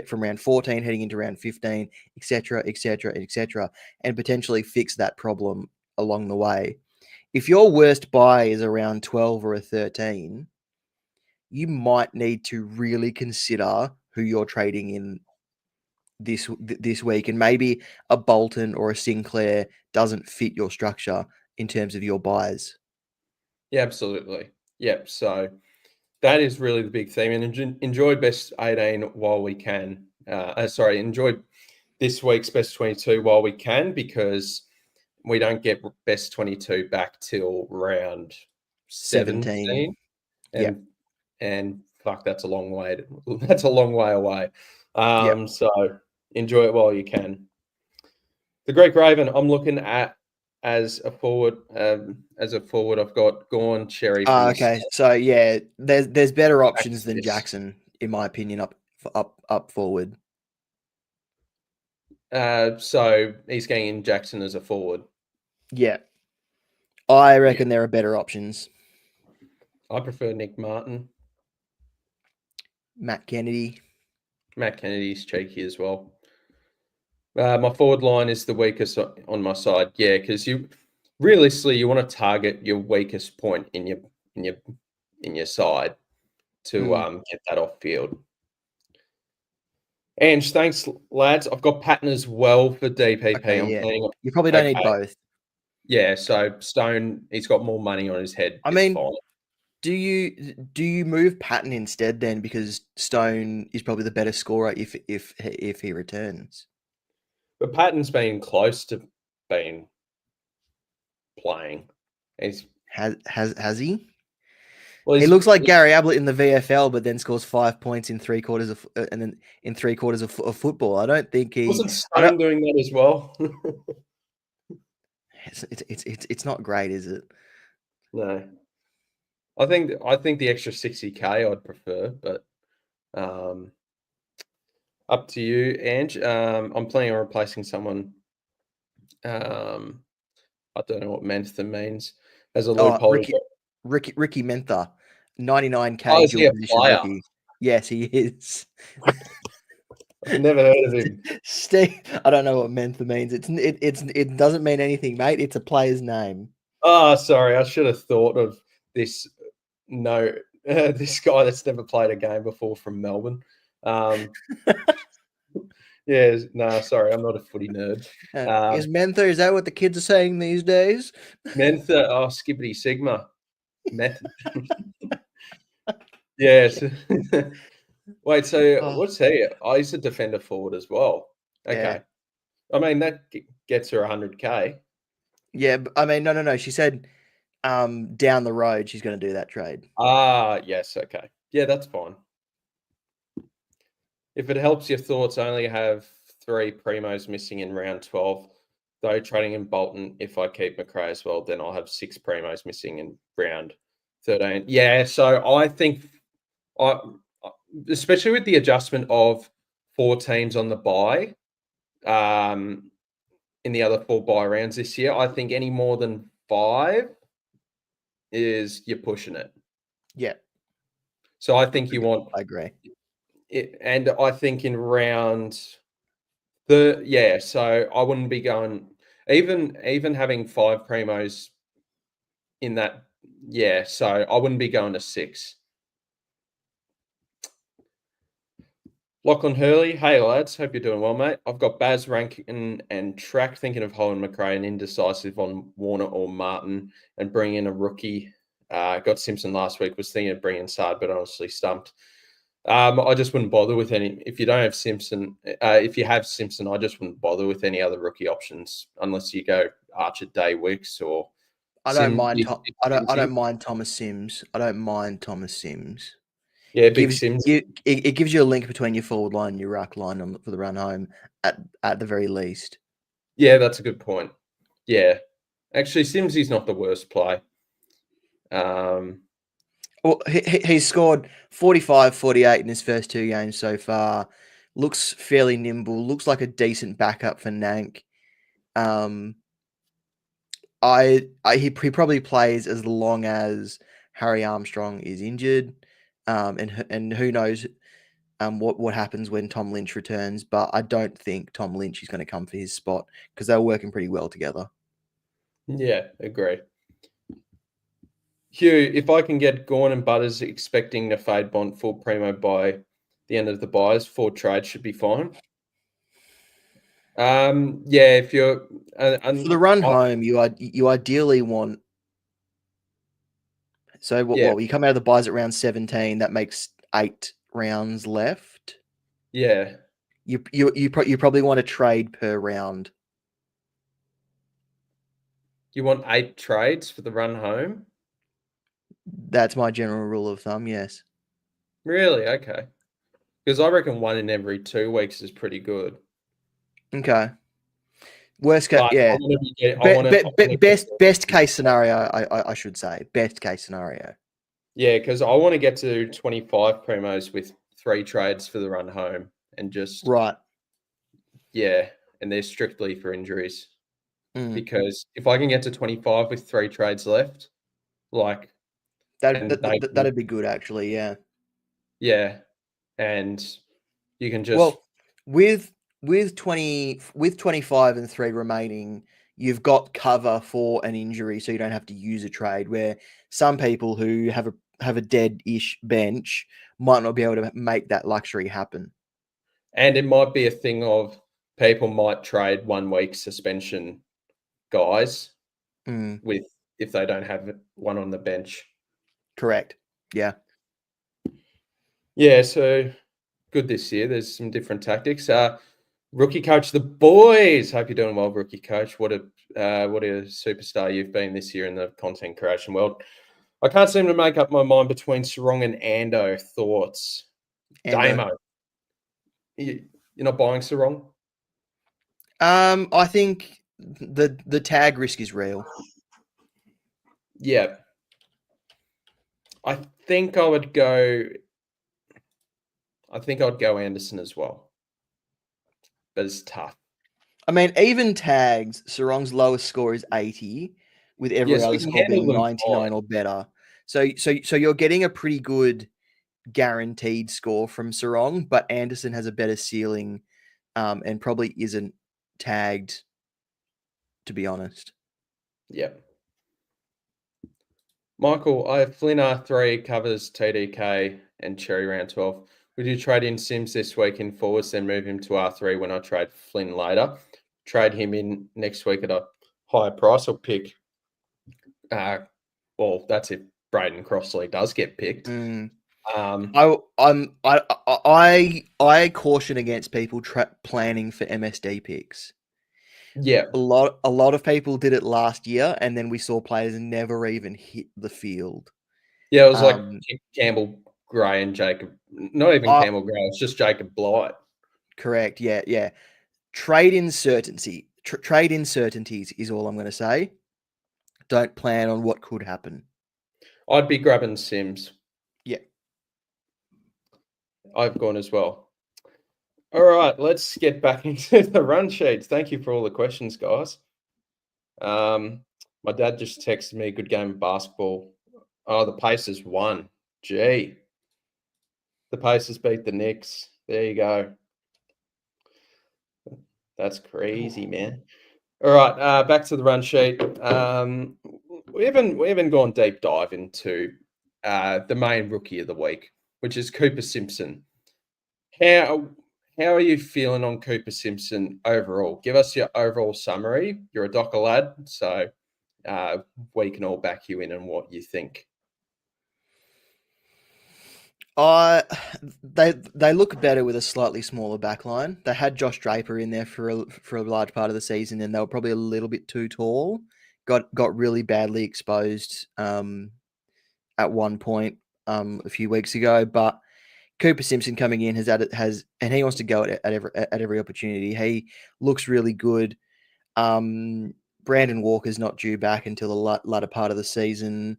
[SPEAKER 2] from round 14 heading into round 15, etc., etc., etc., and potentially fix that problem along the way. If your worst buy is around 12 or a 13, you might need to really consider who you're trading in this week, and maybe a Bolton or a Sinclair doesn't fit your structure in terms of your buys.
[SPEAKER 1] Yeah, absolutely. Yep. So that is really the big theme, and enjoy best 18 while we can. Enjoy this week's best 22 while we can because we don't get best 22 back till round 17. And fuck, that's a long way. That's a long way away. So enjoy it while you can. The Greek Raven, I'm looking at as a forward. I've got Gorn, Cherry.
[SPEAKER 2] Okay, so yeah, there's better options than Jackson, in my opinion, up forward.
[SPEAKER 1] So he's getting in Jackson as a forward.
[SPEAKER 2] Yeah, I reckon there are better options.
[SPEAKER 1] I prefer Nick Martin.
[SPEAKER 2] Matt Kennedy's
[SPEAKER 1] cheeky as well. My forward line is the weakest on my side. Yeah, because realistically you want to target your weakest point in your side to get that off field. And thanks, lads. I've got Patton as well for DPP.
[SPEAKER 2] Okay, you probably don't need both.
[SPEAKER 1] Yeah, so Stone, he's got more money on his head. Fine.
[SPEAKER 2] Do you move Patton instead then because Stone is probably the better scorer if he returns?
[SPEAKER 1] But Patton's been close to being playing.
[SPEAKER 2] Has he?
[SPEAKER 1] Well,
[SPEAKER 2] he looks like Gary Ablett in the VFL, but then scores 5 points in 3/4 of and then in 3/4 of football. I don't think he
[SPEAKER 1] wasn't Stone doing that as well.
[SPEAKER 2] It's not great, is it?
[SPEAKER 1] No. I think the extra 60K I'd prefer, but up to you, Ange. I'm planning on replacing someone. I don't know what Mentha means as a loophole.
[SPEAKER 2] Ricky Mentha, 99K dual position rookie. Yes, he is.
[SPEAKER 1] I've never heard of him.
[SPEAKER 2] Steve, I don't know what Mentha means. It doesn't mean anything, mate. It's a player's name.
[SPEAKER 1] Oh, sorry. I should have thought of this. No, this guy that's never played a game before from Melbourne. Yeah, no, sorry, I'm not a footy nerd.
[SPEAKER 2] Is Mentha, is that what the kids are saying these days?
[SPEAKER 1] Mentha, Skippity Sigma. Method. Yes. Wait, so
[SPEAKER 2] Oh,
[SPEAKER 1] what's he? Oh, he's a defender forward as well.
[SPEAKER 2] yeah.
[SPEAKER 1] Okay. I mean, that gets her 100K.
[SPEAKER 2] Yeah, I mean, no. She said down the road she's going to do that trade.
[SPEAKER 1] Ah, yes. Okay. Yeah, that's fine. If it helps your thoughts, I only have 3 primos missing in round 12. Though trading in Bolton, if I keep McRae as well, then I'll have 6 primos missing in round 13. Yeah, so I think, I, especially with the adjustment of 4 teams on the bye, in the other 4 bye rounds this year, I think any more than 5 is you're pushing it.
[SPEAKER 2] Yeah,
[SPEAKER 1] So I think you want
[SPEAKER 2] I agree.
[SPEAKER 1] it, and I think in round so I wouldn't be going even having 5 primos in that. Yeah, so I wouldn't be going to 6. Lachlan Hurley, hey lads, hope you're doing well, mate. I've got Baz Rankin and Track thinking of Holland McRae and indecisive on Warner or Martin and bring in a rookie. Got Simpson last week, was thinking of bringing Sard, but honestly stumped. I just wouldn't bother with any. If you don't have Simpson, if you have Simpson, I just wouldn't bother with any other rookie options unless you go Archer, Day Wicks, or
[SPEAKER 2] I don't
[SPEAKER 1] Sim.
[SPEAKER 2] mind. I
[SPEAKER 1] Simsy.
[SPEAKER 2] don't mind Thomas Sims. I don't mind Thomas Sims.
[SPEAKER 1] Yeah,
[SPEAKER 2] It
[SPEAKER 1] big
[SPEAKER 2] gives
[SPEAKER 1] Sims.
[SPEAKER 2] you it gives you a link between your forward line and your ruck line for the run home at the very least.
[SPEAKER 1] Yeah, that's a good point. Yeah, actually, Simsy's not the worst play.
[SPEAKER 2] Well, he's scored 45, 48 in his first 2 games so far. Looks fairly nimble. Looks like a decent backup for Nank. He probably plays as long as Harry Armstrong is injured, and who knows what happens when Tom Lynch returns. But I don't think Tom Lynch is going to come for his spot because they're working pretty well together.
[SPEAKER 1] Yeah, agree. Hugh, if I can get Gorn and Butters expecting a fade bond full primo by the end of the buys, 4 trades should be fine. Yeah, if you're
[SPEAKER 2] For the run home, you ideally want. So
[SPEAKER 1] yeah,
[SPEAKER 2] what you come out of the buys at round 17, that makes 8 rounds left.
[SPEAKER 1] yeah,
[SPEAKER 2] You probably want to trade per round.
[SPEAKER 1] you want 8 trades for the run home?
[SPEAKER 2] That's my general rule of thumb. Yes.
[SPEAKER 1] Really? Okay. Because I reckon 1 in every 2 weeks is pretty good.
[SPEAKER 2] Okay. Worst case,
[SPEAKER 1] But I
[SPEAKER 2] yeah.
[SPEAKER 1] want to I want to
[SPEAKER 2] Best case scenario, I should say. Best case scenario.
[SPEAKER 1] yeah, because I want to get to 25 primos with 3 trades for the run home and just
[SPEAKER 2] Right.
[SPEAKER 1] yeah, and they're strictly for injuries.
[SPEAKER 2] Mm.
[SPEAKER 1] Because if I can get to 25 with 3 trades left, like
[SPEAKER 2] That'd be good, actually. Yeah.
[SPEAKER 1] yeah, and you can just
[SPEAKER 2] Well, with 25 and 3 remaining, you've got cover for an injury, so you don't have to use a trade. Where some people who have a dead-ish bench might not be able to make that luxury happen.
[SPEAKER 1] and it might be a thing of people might trade 1 week suspension guys with if they don't have one on the bench.
[SPEAKER 2] Correct. Yeah.
[SPEAKER 1] Yeah, so good this year. There's some different tactics. Rookie coach, the boys. Hope you're doing well, rookie coach. What a superstar you've been this year in the content creation world. I can't seem to make up my mind between Sarong and Ando. Thoughts, Damo. You're not buying Sarong?
[SPEAKER 2] I think the tag risk is real.
[SPEAKER 1] Yeah. I think I would go. I think I'd go Anderson as well, but it's tough.
[SPEAKER 2] I mean, even tags, Sarong's lowest score is 80, with every
[SPEAKER 1] Yes, we
[SPEAKER 2] other
[SPEAKER 1] can
[SPEAKER 2] score
[SPEAKER 1] handle
[SPEAKER 2] being
[SPEAKER 1] them
[SPEAKER 2] 99 or better. So you're getting a pretty good guaranteed score from Sarong, but Anderson has a better ceiling, and probably isn't tagged, to be honest.
[SPEAKER 1] Yeah. Michael, I have Flynn R3 covers TDK and Cherry round 12. Would you trade in Sims this week in forwards, then move him to R3 when I trade Flynn later? Trade him in next week at a higher price or pick? Well, that's if Braden Crossley does get picked.
[SPEAKER 2] I caution against people planning for MSD picks.
[SPEAKER 1] Yeah.
[SPEAKER 2] A lot of people did it last year, and then we saw players never even hit the field.
[SPEAKER 1] Yeah, it was like Campbell Gray and Jacob. Not even Campbell Gray. It's just Jacob Blight.
[SPEAKER 2] Correct. Yeah. Trade uncertainties is all I'm going to say. Don't plan on what could happen.
[SPEAKER 1] I'd be grabbing Sims.
[SPEAKER 2] Yeah.
[SPEAKER 1] I've gone as well. All right, let's get back into the run sheets. Thank you for all the questions, guys. My dad just texted me, good game of basketball. Oh, the Pacers won. Gee. The Pacers beat the Knicks. There you go. That's crazy, man. All right, back to the run sheet. We haven't gone deep dive into the main rookie of the week, which is Cooper Simpson. How are you feeling on Cooper Simpson overall? Give us your overall summary. You're a Docker lad, so we can all back you in on what you think.
[SPEAKER 2] They look better with a slightly smaller back line. They had Josh Draper in there for a large part of the season, and they were probably a little bit too tall. Got really badly exposed at one point a few weeks ago. But Cooper Simpson coming in and he wants to go at every opportunity. He looks really good. Brandon Walker's not due back until the latter part of the season.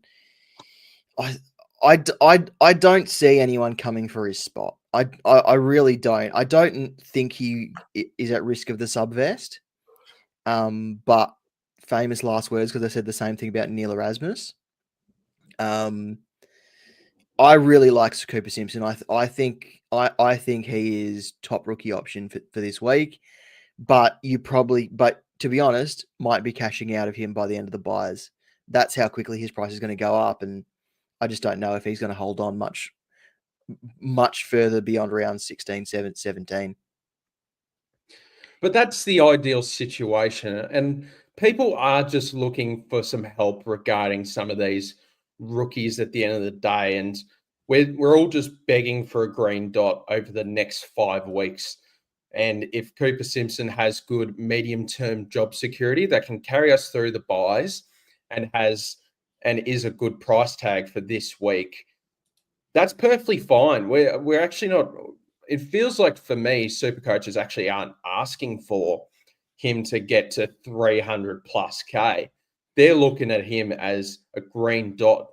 [SPEAKER 2] I don't see anyone coming for his spot. I really don't. I don't think he is at risk of the subvest. But famous last words, because I said the same thing about Neil Erasmus. I really like Cooper Simpson. I think he is top rookie option for this week. But to be honest, might be cashing out of him by the end of the buys. That's how quickly his price is going to go up, and I just don't know if he's going to hold on much further beyond round 16, 17.
[SPEAKER 1] But that's the ideal situation. And people are just looking for some help regarding some of these rookies at the end of the day. And we're all just begging for a green dot over the next 5 weeks. And if Cooper Simpson has good medium-term job security that can carry us through the buys and is a good price tag for this week, that's perfectly fine. We're actually not. It feels like for me, SuperCoaches actually aren't asking for him to get to 300 plus K. They're looking at him as a green dot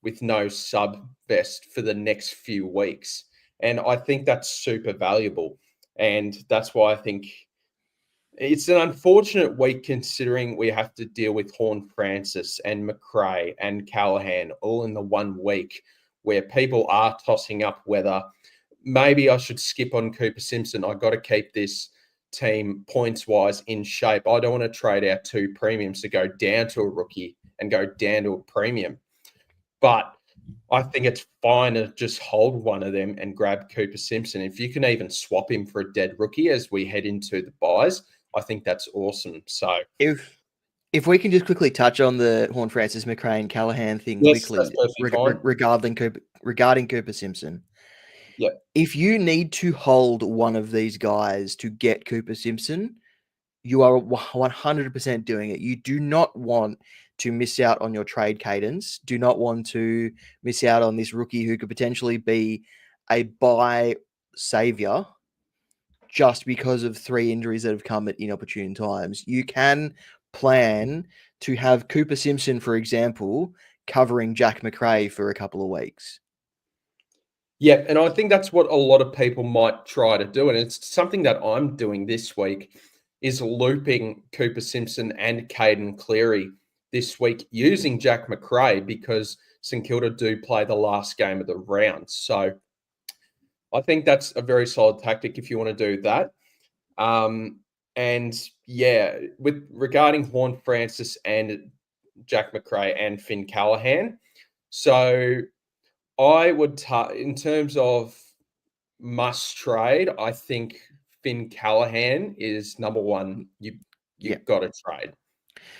[SPEAKER 1] with no sub vest for the next few weeks. And I think that's super valuable. And that's why I think it's an unfortunate week considering we have to deal with Horne-Francis and McRae and Callahan all in the 1 week, where people are tossing up whether maybe I should skip on Cooper Simpson. I got to keep this team points-wise in shape. I don't want to trade our 2 premiums to go down to a rookie and go down to a premium. But I think it's fine to just hold one of them and grab Cooper Simpson. If you can even swap him for a dead rookie as we head into the buys, I think that's awesome. So
[SPEAKER 2] if we can just quickly touch on the Horne-Francis, McRae, and Callahan thing quickly regarding Cooper Simpson.
[SPEAKER 1] Yeah.
[SPEAKER 2] If you need to hold one of these guys to get Cooper Simpson, you are 100% doing it. You do not want to miss out on your trade cadence. Do not want to miss out on this rookie who could potentially be a buy savior just because of 3 injuries that have come at inopportune times. You can plan to have Cooper Simpson, for example, covering Jack McRae for a couple of weeks.
[SPEAKER 1] Yeah, and I think that's what a lot of people might try to do. And it's something that I'm doing this week is looping Cooper Simpson and Caden Cleary this week using Jack McRae because St Kilda do play the last game of the round. So I think that's a very solid tactic if you want to do that. And yeah, regarding Horne-Francis and Jack McRae and Finn Callahan. So I would, in terms of must trade, I think Finn Callahan is number one. You've got to trade.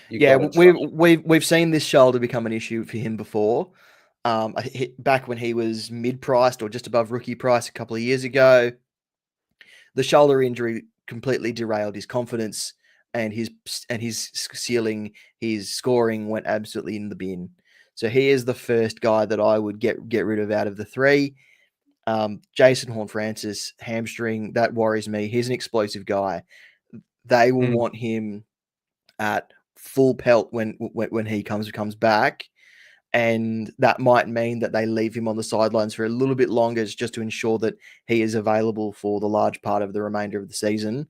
[SPEAKER 2] We've seen this shoulder become an issue for him before. Back when he was mid-priced or just above rookie price a couple of years ago, the shoulder injury completely derailed his confidence, and his ceiling, his scoring went absolutely in the bin. So he is the first guy that I would get rid of out of the three. Jason Horne-Francis, hamstring, that worries me. He's an explosive guy. They will want him at full pelt when he comes back, and that might mean that they leave him on the sidelines for a little bit longer just to ensure that he is available for the large part of the remainder of the season.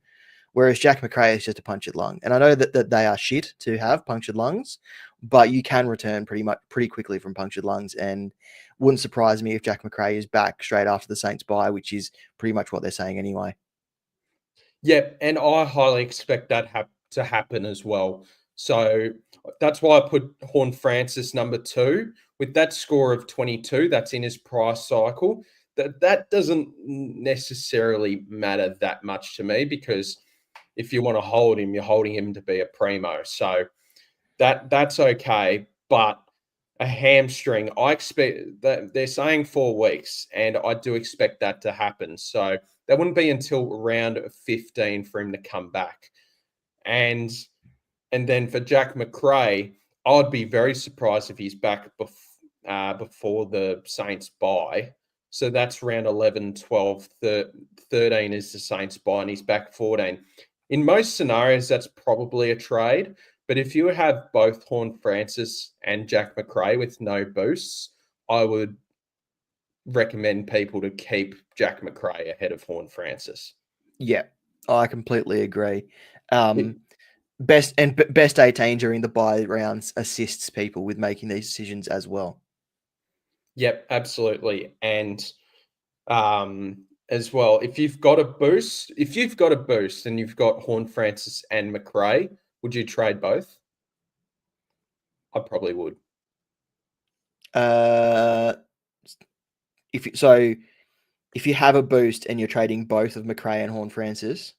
[SPEAKER 2] Whereas Jack Macrae is just a punctured lung. And I know that they are shit to have punctured lungs, but you can return pretty quickly from punctured lungs. And wouldn't surprise me if Jack Macrae is back straight after the Saints bye, which is pretty much what they're saying anyway.
[SPEAKER 1] Yeah, and I highly expect that to happen as well. So that's why I put Horne-Francis number 2 with that score of 22. That's in his price cycle. That doesn't necessarily matter that much to me, because if you want to hold him, you're holding him to be a primo. So that's okay. But a hamstring, I expect that they're saying 4 weeks, and I do expect that to happen. So that wouldn't be until round 15 for him to come back. And then for Jack Macrae, I'd be very surprised if he's back before the Saints bye. So that's round 11, 12, 13 is the Saints bye, and he's back 14. In most scenarios, that's probably a trade. But if you have both Horne-Francis and Jack Macrae with no boosts, I would recommend people to keep Jack Macrae ahead of Horne-Francis.
[SPEAKER 2] Yeah, I completely agree. Best 18 during the bye rounds assists people with making these decisions as well.
[SPEAKER 1] Yep, absolutely. And as well, if you've got a boost and you've got Horne-Francis and Macrae, would you trade both? I probably would.
[SPEAKER 2] If you have a boost and you're trading both of Macrae and Horne-Francis,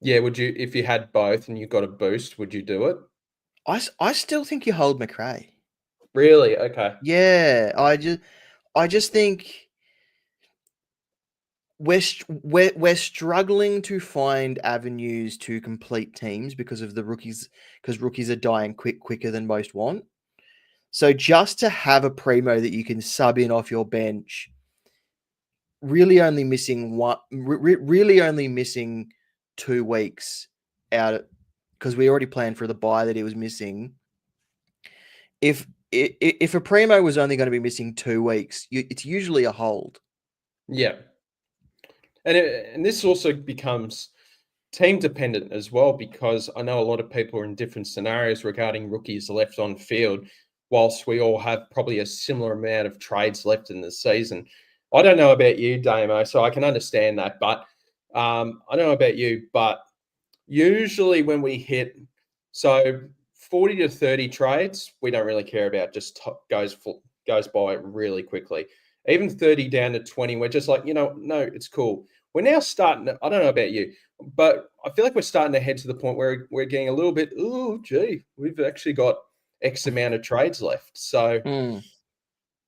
[SPEAKER 1] yeah, would you? If you had both and you got a boost, would you do it?
[SPEAKER 2] I still think you hold Macrae.
[SPEAKER 1] Really? Okay.
[SPEAKER 2] Yeah, I just think we're struggling to find avenues to complete teams because of the rookies, because rookies are dying quicker than most want. So just to have a primo that you can sub in off your bench, really only missing 2 weeks out, because we already planned for the bye that he was missing. If a primo was only going to be missing 2 weeks, it's usually a hold.
[SPEAKER 1] Yeah. And this also becomes team dependent as well, because I know a lot of people are in different scenarios regarding rookies left on field, whilst we all have probably a similar amount of trades left in the season. I don't know about you, Damo, so I can understand that. But I don't know about you, but usually when we hit 40 to 30 trades, we don't really care about, just goes by really quickly. Even 30 down to 20, we're just like, no, it's cool. We're now starting to, I don't know about you, but I feel like we're starting to head to the point where we're getting a little bit, oh, gee, we've actually got X amount of trades left. So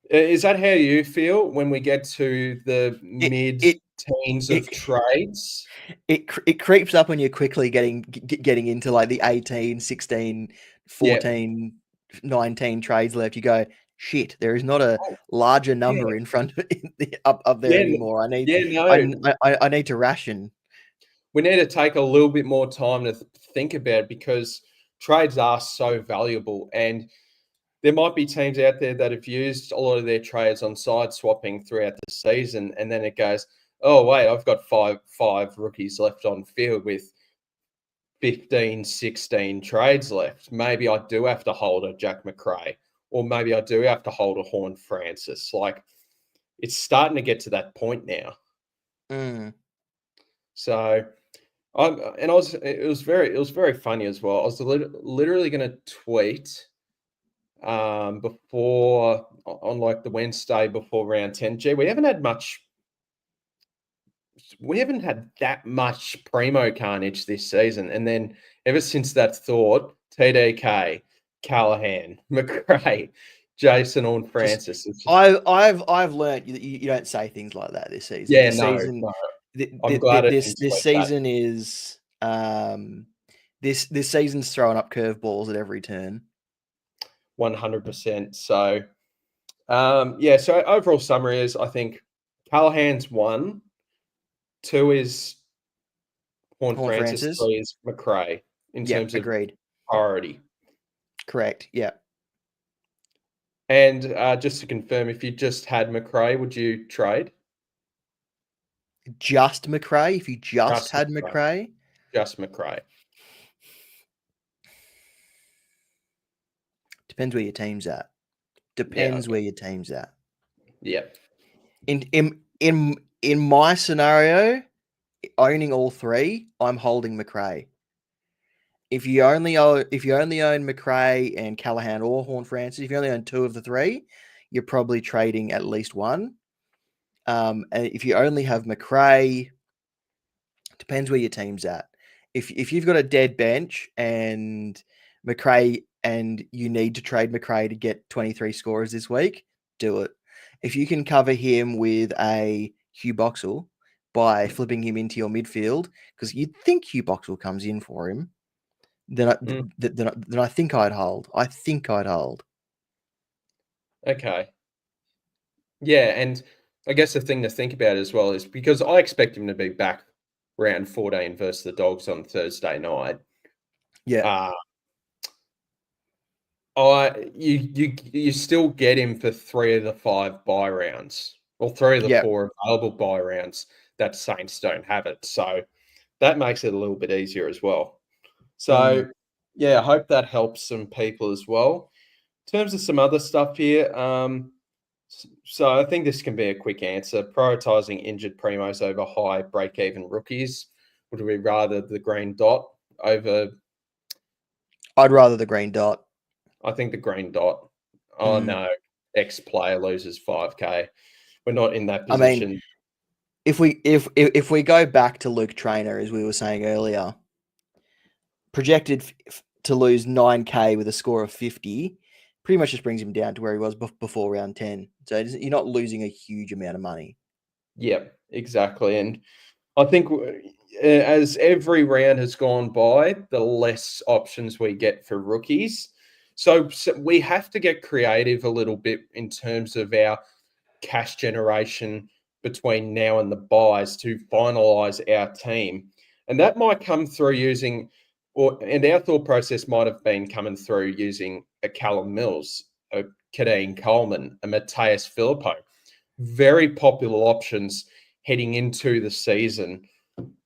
[SPEAKER 1] is that how you feel when we get to the mid-teens of trades?
[SPEAKER 2] It creeps up on you quickly getting into like the 18, 16, 14, 19 trades left. You go, shit, there is not a larger number in front of up there anymore. I need to ration.
[SPEAKER 1] We need to take a little bit more time to think about it, because trades are so valuable, and there might be teams out there that have used a lot of their trades on side swapping throughout the season, and then it goes, oh wait, I've got five rookies left on field with 15, 16 trades left. Maybe I do have to hold a Jack Macrae, or maybe I do have to hold a Horne-Francis. Like, it's starting to get to that point now. So, it was very funny as well. I was literally going to tweet before, on like the Wednesday before round 10. Gee, we haven't had that much primo carnage this season. And then ever since that thought, TDK, Callahan, Macrae, Jason or
[SPEAKER 2] Just
[SPEAKER 1] Francis. It's just,
[SPEAKER 2] I've learned you don't say things like that this season.
[SPEAKER 1] yeah,
[SPEAKER 2] This
[SPEAKER 1] no,
[SPEAKER 2] season,
[SPEAKER 1] no. I'm glad it didn't
[SPEAKER 2] this
[SPEAKER 1] tweet that.
[SPEAKER 2] season is this season's throwing up curveballs at every turn.
[SPEAKER 1] 100%. So, yeah. So overall summary is, I think Callahan's 1, 2 is Horn Francis,
[SPEAKER 2] Francis.
[SPEAKER 1] 3 is McRae in
[SPEAKER 2] Yep,
[SPEAKER 1] terms of
[SPEAKER 2] agreed.
[SPEAKER 1] priority.
[SPEAKER 2] Correct. Yeah.
[SPEAKER 1] And just to confirm, if you just had McRae, would you trade?
[SPEAKER 2] Just McRae. If you just had McRae.
[SPEAKER 1] Just McRae.
[SPEAKER 2] Depends where your team's at.
[SPEAKER 1] Depends
[SPEAKER 2] where your team's at.
[SPEAKER 1] Yeah.
[SPEAKER 2] In my scenario, owning all 3, I'm holding McRae. If you only own McRae and Callahan or Horn Francis, if you only own 2 of the 3, you're probably trading at least 1. And if you only have McRae, depends where your team's at. If you've got a dead bench and McRae and you need to trade McRae to get 23 scorers this week, do it. If you can cover him with a Hugh Boxall by flipping him into your midfield, because you'd think Hugh Boxall comes in for him, then I think I'd hold.
[SPEAKER 1] Okay. Yeah, and I guess the thing to think about as well is because I expect him to be back round 14 versus the Dogs on Thursday night.
[SPEAKER 2] Yeah.
[SPEAKER 1] You still get him for 3 of the 5 buy rounds, or 3 of the 4 available buy rounds that Saints don't have it. So that makes it a little bit easier as well. So yeah, I hope that helps some people as well. In terms of some other stuff here, so I think this can be a quick answer. Prioritizing injured primos over high break-even rookies. Would we rather the green dot over?
[SPEAKER 2] I'd rather the green dot.
[SPEAKER 1] I think the green dot. Oh no, X player loses 5K. We're not in that position.
[SPEAKER 2] I mean, if we go back to Luke Trainer, as we were saying earlier, projected to lose 9K with a score of 50, pretty much just brings him down to where he was before round 10. So you're not losing a huge amount of money.
[SPEAKER 1] Yep, exactly. And I think as every round has gone by, the less options we get for rookies. So we have to get creative a little bit in terms of our cash generation between now and the buys to finalize our team. And that might come through using, and our thought process might have been coming through using a Callum Mills, a Kadeen Coleman, a Matthias Filippo. Very popular options heading into the season,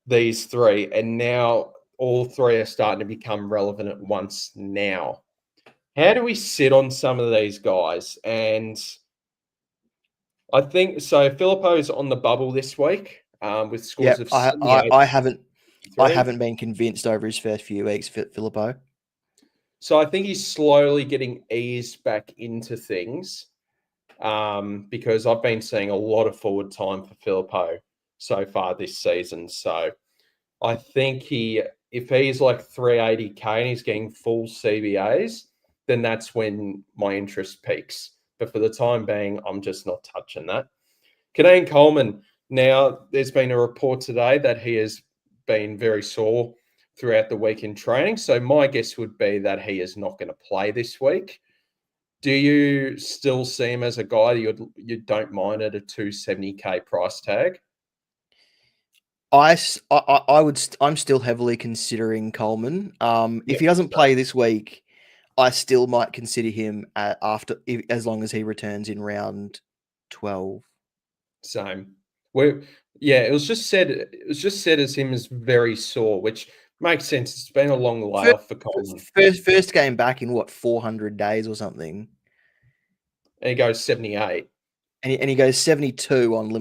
[SPEAKER 1] these 3. And now all 3 are starting to become relevant at once now. How do we sit on some of these guys? And I think so. Filippo's on the bubble this week with scores of 78.
[SPEAKER 2] I haven't been convinced over his first few weeks, Filippo.
[SPEAKER 1] So I think he's slowly getting eased back into things because I've been seeing a lot of forward time for Filippo so far this season. So I think if he's like 380K and he's getting full CBAs, then that's when my interest peaks. But for the time being, I'm just not touching that. Kadeen Coleman, now there's been a report today that he has been very sore throughout the week in training. So my guess would be that he is not going to play this week. Do you still see him as a guy that you don't mind at a 270K price tag?
[SPEAKER 2] I'm still heavily considering Coleman. If he doesn't play this week, I still might consider him as long as he returns in round 12.
[SPEAKER 1] Same. It was just said as him as very sore, which makes sense. It's been a long layoff for Coleman.
[SPEAKER 2] First game back in 400 days or something.
[SPEAKER 1] And he goes 78.
[SPEAKER 2] And he goes 72 on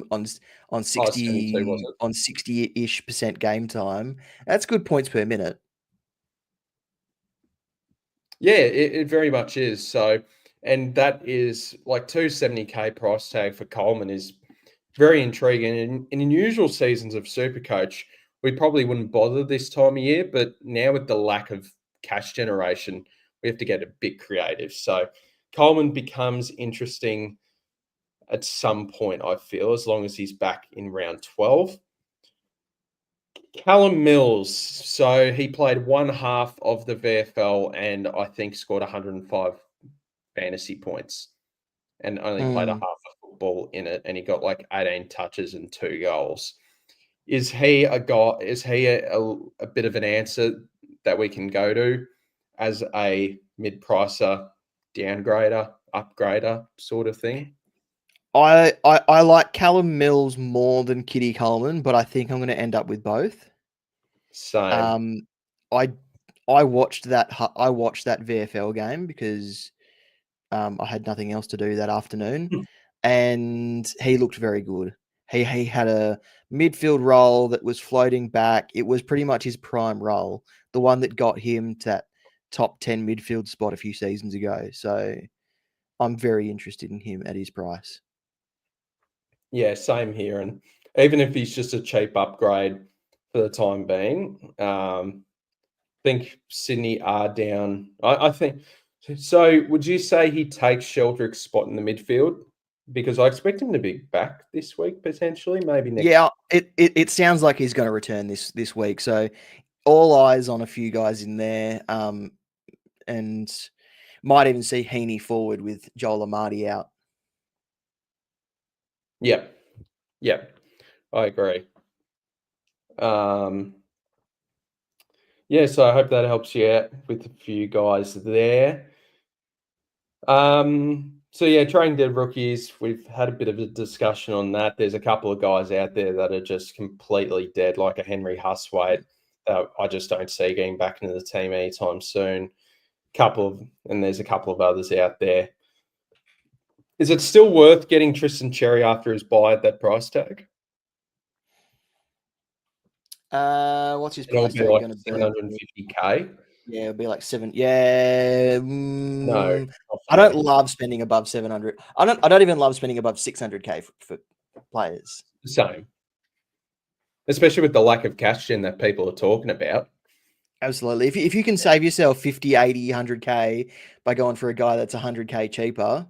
[SPEAKER 2] 60
[SPEAKER 1] on
[SPEAKER 2] 60-ish% game time. That's good points per minute.
[SPEAKER 1] Yeah, it very much is. So, and that is like 270K price tag for Coleman is very intriguing. In usual seasons of SuperCoach, we probably wouldn't bother this time of year, but now with the lack of cash generation, we have to get a bit creative. So Coleman becomes interesting at some point, I feel, as long as he's back in round 12. Callum Mills. So he played one half of the VFL and I think scored 105 fantasy points and only played a half of football in it. And he got like 18 touches and 2 goals. Is he a guy? Is he a bit of an answer that we can go to as a mid-pricer, downgrader, upgrader sort of thing?
[SPEAKER 2] I like Callum Mills more than Kitty Coleman, but I think I'm going to end up with both.
[SPEAKER 1] Same.
[SPEAKER 2] I watched that VFL game because I had nothing else to do that afternoon, and he looked very good. He had a midfield role that was floating back. It was pretty much his prime role, the one that got him to that top 10 midfield spot a few seasons ago. So I'm very interested in him at his price.
[SPEAKER 1] Yeah, same here. And even if he's just a cheap upgrade for the time being, I think Sydney are down. I think so. Would you say he takes Sheldrick's spot in the midfield? Because I expect him to be back this week potentially, maybe next.
[SPEAKER 2] Yeah, it sounds like he's going to return this week. So all eyes on a few guys in there, and might even see Heaney forward with Joel Amadi out.
[SPEAKER 1] Yeah, yeah, I agree. Yeah, so I hope that helps you out with a few guys there. So yeah, trading dead rookies, we've had a bit of a discussion on that. There's a couple of guys out there that are just completely dead, like a Henry Huswaite. I just don't see getting back into the team anytime soon. And there's a couple of others out there. Is it still worth getting Tristan Cherry after his buy at that price tag?
[SPEAKER 2] What's his
[SPEAKER 1] It'll
[SPEAKER 2] price
[SPEAKER 1] be
[SPEAKER 2] tag
[SPEAKER 1] like
[SPEAKER 2] going to be?
[SPEAKER 1] 750K.
[SPEAKER 2] Yeah, it'll be like 7. Yeah,
[SPEAKER 1] No, not
[SPEAKER 2] I
[SPEAKER 1] for
[SPEAKER 2] don't
[SPEAKER 1] me.
[SPEAKER 2] love spending above 700. I don't even love spending above 600K for players.
[SPEAKER 1] Same. Especially with the lack of cash gen that people are talking about.
[SPEAKER 2] Absolutely. If you can save yourself 50, 80, 100K by going for a guy that's 100K cheaper,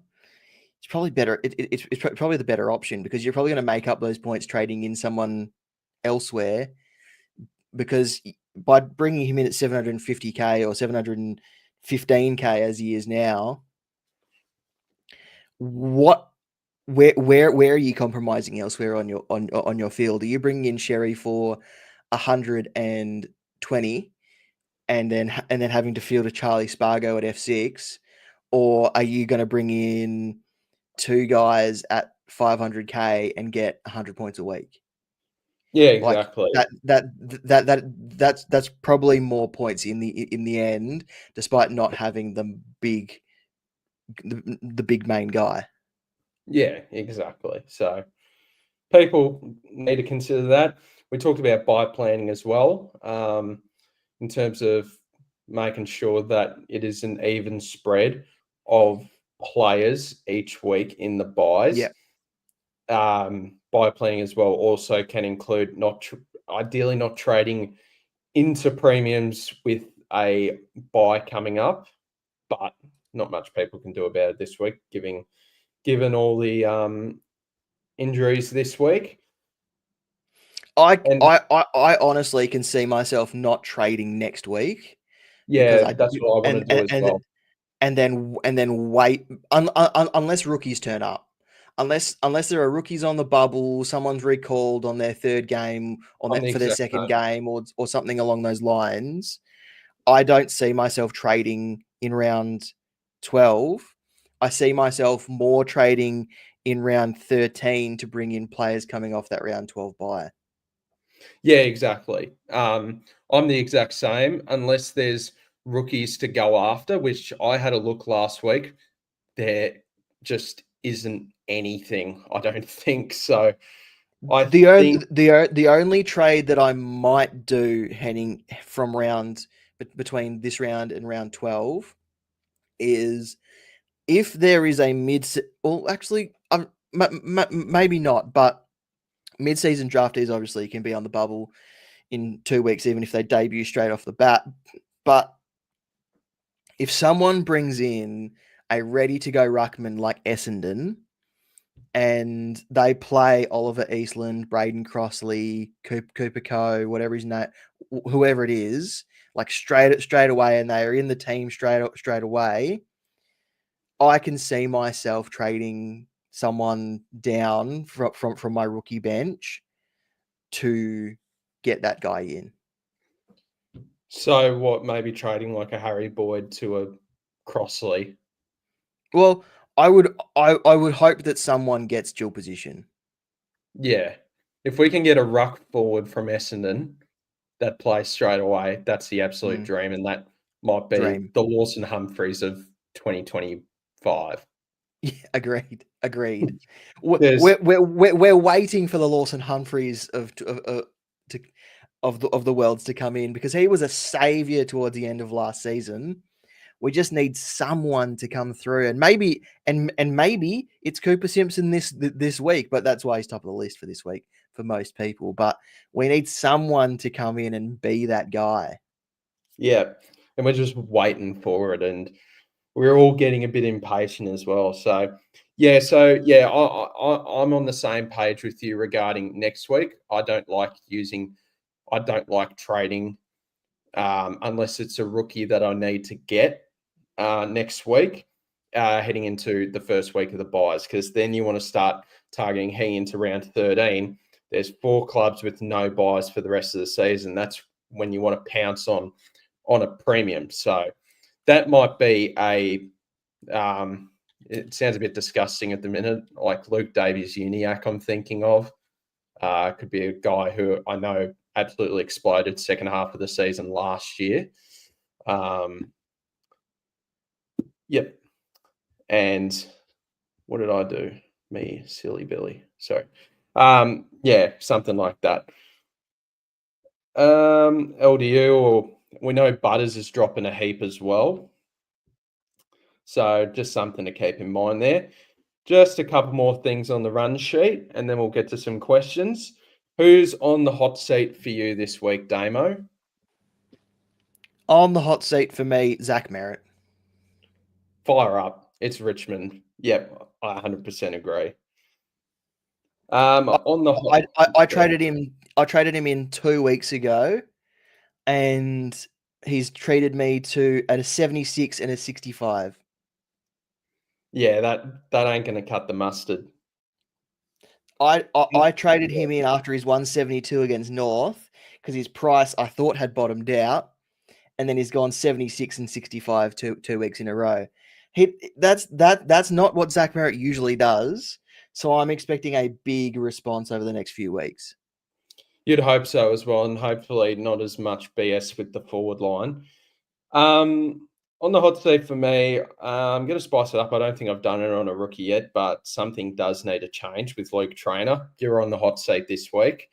[SPEAKER 2] it's probably better. It's probably the better option because you're probably going to make up those points trading in someone elsewhere, because by bringing him in at 750K or 715K as he is now, where are you compromising elsewhere on your field? Are you bringing in Sherry for 120 and then having to field a Charlie Spargo at F6, or are you going to bring in two guys at 500K and get 100 points a week?
[SPEAKER 1] Yeah,
[SPEAKER 2] Like
[SPEAKER 1] exactly.
[SPEAKER 2] that's probably more points in the end, despite not having the big main guy.
[SPEAKER 1] Yeah, exactly. So people need to consider that. We talked about buy planning as well, in terms of making sure that it is an even spread of players each week in the buys.
[SPEAKER 2] Yeah.
[SPEAKER 1] Buy planning as well also can include ideally not trading into premiums with a buy coming up, but not much people can do about it this week, given all the injuries this week.
[SPEAKER 2] I honestly can see myself not trading next week, because
[SPEAKER 1] Yeah, that's what I want to do as well.
[SPEAKER 2] and then wait unless rookies turn up. Unless there are rookies on the bubble, someone's recalled on their third game for their second game or something along those lines, I don't see myself trading in round 12. I see myself more trading in round 13 to bring in players coming off that round 12 buy.
[SPEAKER 1] Yeah, exactly. I'm the exact same, unless there's rookies to go after, which I had a look last week. There just isn't anything, I don't think. So
[SPEAKER 2] The only trade that I might do heading from between this round and round 12 is if there is a actually, maybe not, but mid-season draftees obviously can be on the bubble in 2 weeks, even if they debut straight off the bat. But if someone brings in a ready-to-go ruckman like Essendon, and they play Oliver Eastland, Braden Crossley, Cooper Coe, whatever his name, whoever it is, like straight away, and they are in the team straight away, I can see myself trading someone down from my rookie bench to get that guy in.
[SPEAKER 1] So what? Maybe trading like a Harry Boyd to a Crossley.
[SPEAKER 2] Well, I would hope that someone gets dual position.
[SPEAKER 1] Yeah, if we can get a ruck forward from Essendon that plays straight away, that's the absolute dream, and that might be
[SPEAKER 2] Dream.
[SPEAKER 1] the Lawson Humphreys of 2025.
[SPEAKER 2] Yeah, agreed.
[SPEAKER 1] There's
[SPEAKER 2] We're waiting for the Lawson Humphreys of the worlds to come in, because he was a savior towards the end of last season. We just need someone to come through, and maybe it's Cooper Simpson this week, but that's why he's top of the list for this week for most people. But we need someone to come in and be that guy.
[SPEAKER 1] Yeah, and we're just waiting for it, and we're all getting a bit impatient as well. So I'm on the same page with you regarding next week. I don't like trading unless it's a rookie that I need to get next week, heading into the first week of the buys, because then you want to start targeting heading into round 13. There's 4 clubs with no buys for the rest of the season. That's when you want to pounce on a premium. So that might be it sounds a bit disgusting at the minute, like Luke Davies-Uniacke I'm thinking of. Could be a guy who I know absolutely exploded second half of the season last year. Yep. And what did I do? Me, silly Billy. Sorry. Something like that. LDU, or we know Butters is dropping a heap as well. So just something to keep in mind there. Just a couple more things on the run sheet, and then we'll get to some questions. Who's on the hot seat for you this week, Damo?
[SPEAKER 2] On the hot seat for me, Zach Merritt.
[SPEAKER 1] Fire up. It's Richmond. Yep, I 100% agree. On the hot,
[SPEAKER 2] I traded him. I traded him in 2 weeks ago, and he's treated me to at a 76 and a 65.
[SPEAKER 1] Yeah, that ain't going to cut the mustard.
[SPEAKER 2] I traded him in after his 172 against North, because his price I thought had bottomed out, and then he's gone 76 and 65 two weeks in a row. That's not what Zach Merritt usually does. So I'm expecting a big response over the next few weeks.
[SPEAKER 1] You'd hope so as well, and hopefully not as much BS with the forward line. On the hot seat for me, I'm going to spice it up. I don't think I've done it on a rookie yet, but something does need to change with Luke Trainer. You're on the hot seat this week.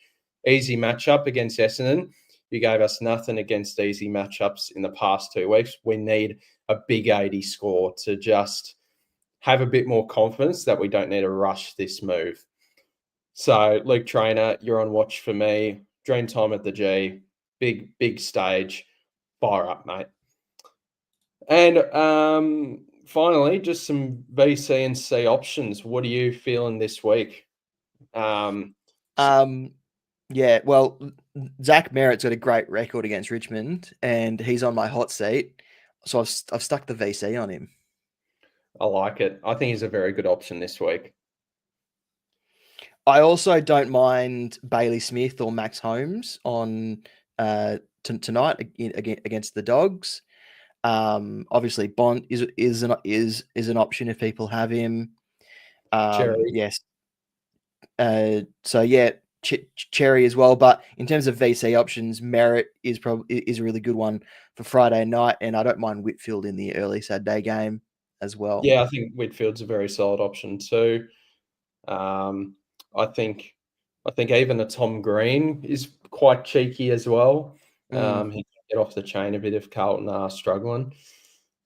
[SPEAKER 1] Easy matchup against Essendon. You gave us nothing against easy matchups in the past 2 weeks. We need a big 80 score to just have a bit more confidence that we don't need to rush this move. So, Luke Trainer, you're on watch for me. Dream time at the G. Big stage. Fire up, mate. And finally, just some VC and C options. What are you feeling this week?
[SPEAKER 2] Yeah, well, Zach Merritt's got a great record against Richmond, and he's on my hot seat. So I've stuck the VC on him.
[SPEAKER 1] I like it. I think he's a very good option this week.
[SPEAKER 2] I also don't mind Bailey Smith or Max Holmes on tonight against the Dogs. Obviously, Bond is an option if people have him. Yes. So yeah, Cherry as well. But in terms of VC options, Merritt is a really good one for Friday night, and I don't mind Whitfield in the early Saturday game as well.
[SPEAKER 1] Yeah, I think Whitfield's a very solid option too. I think even a Tom Green is quite cheeky as well. He can get off the chain a bit if Carlton are struggling.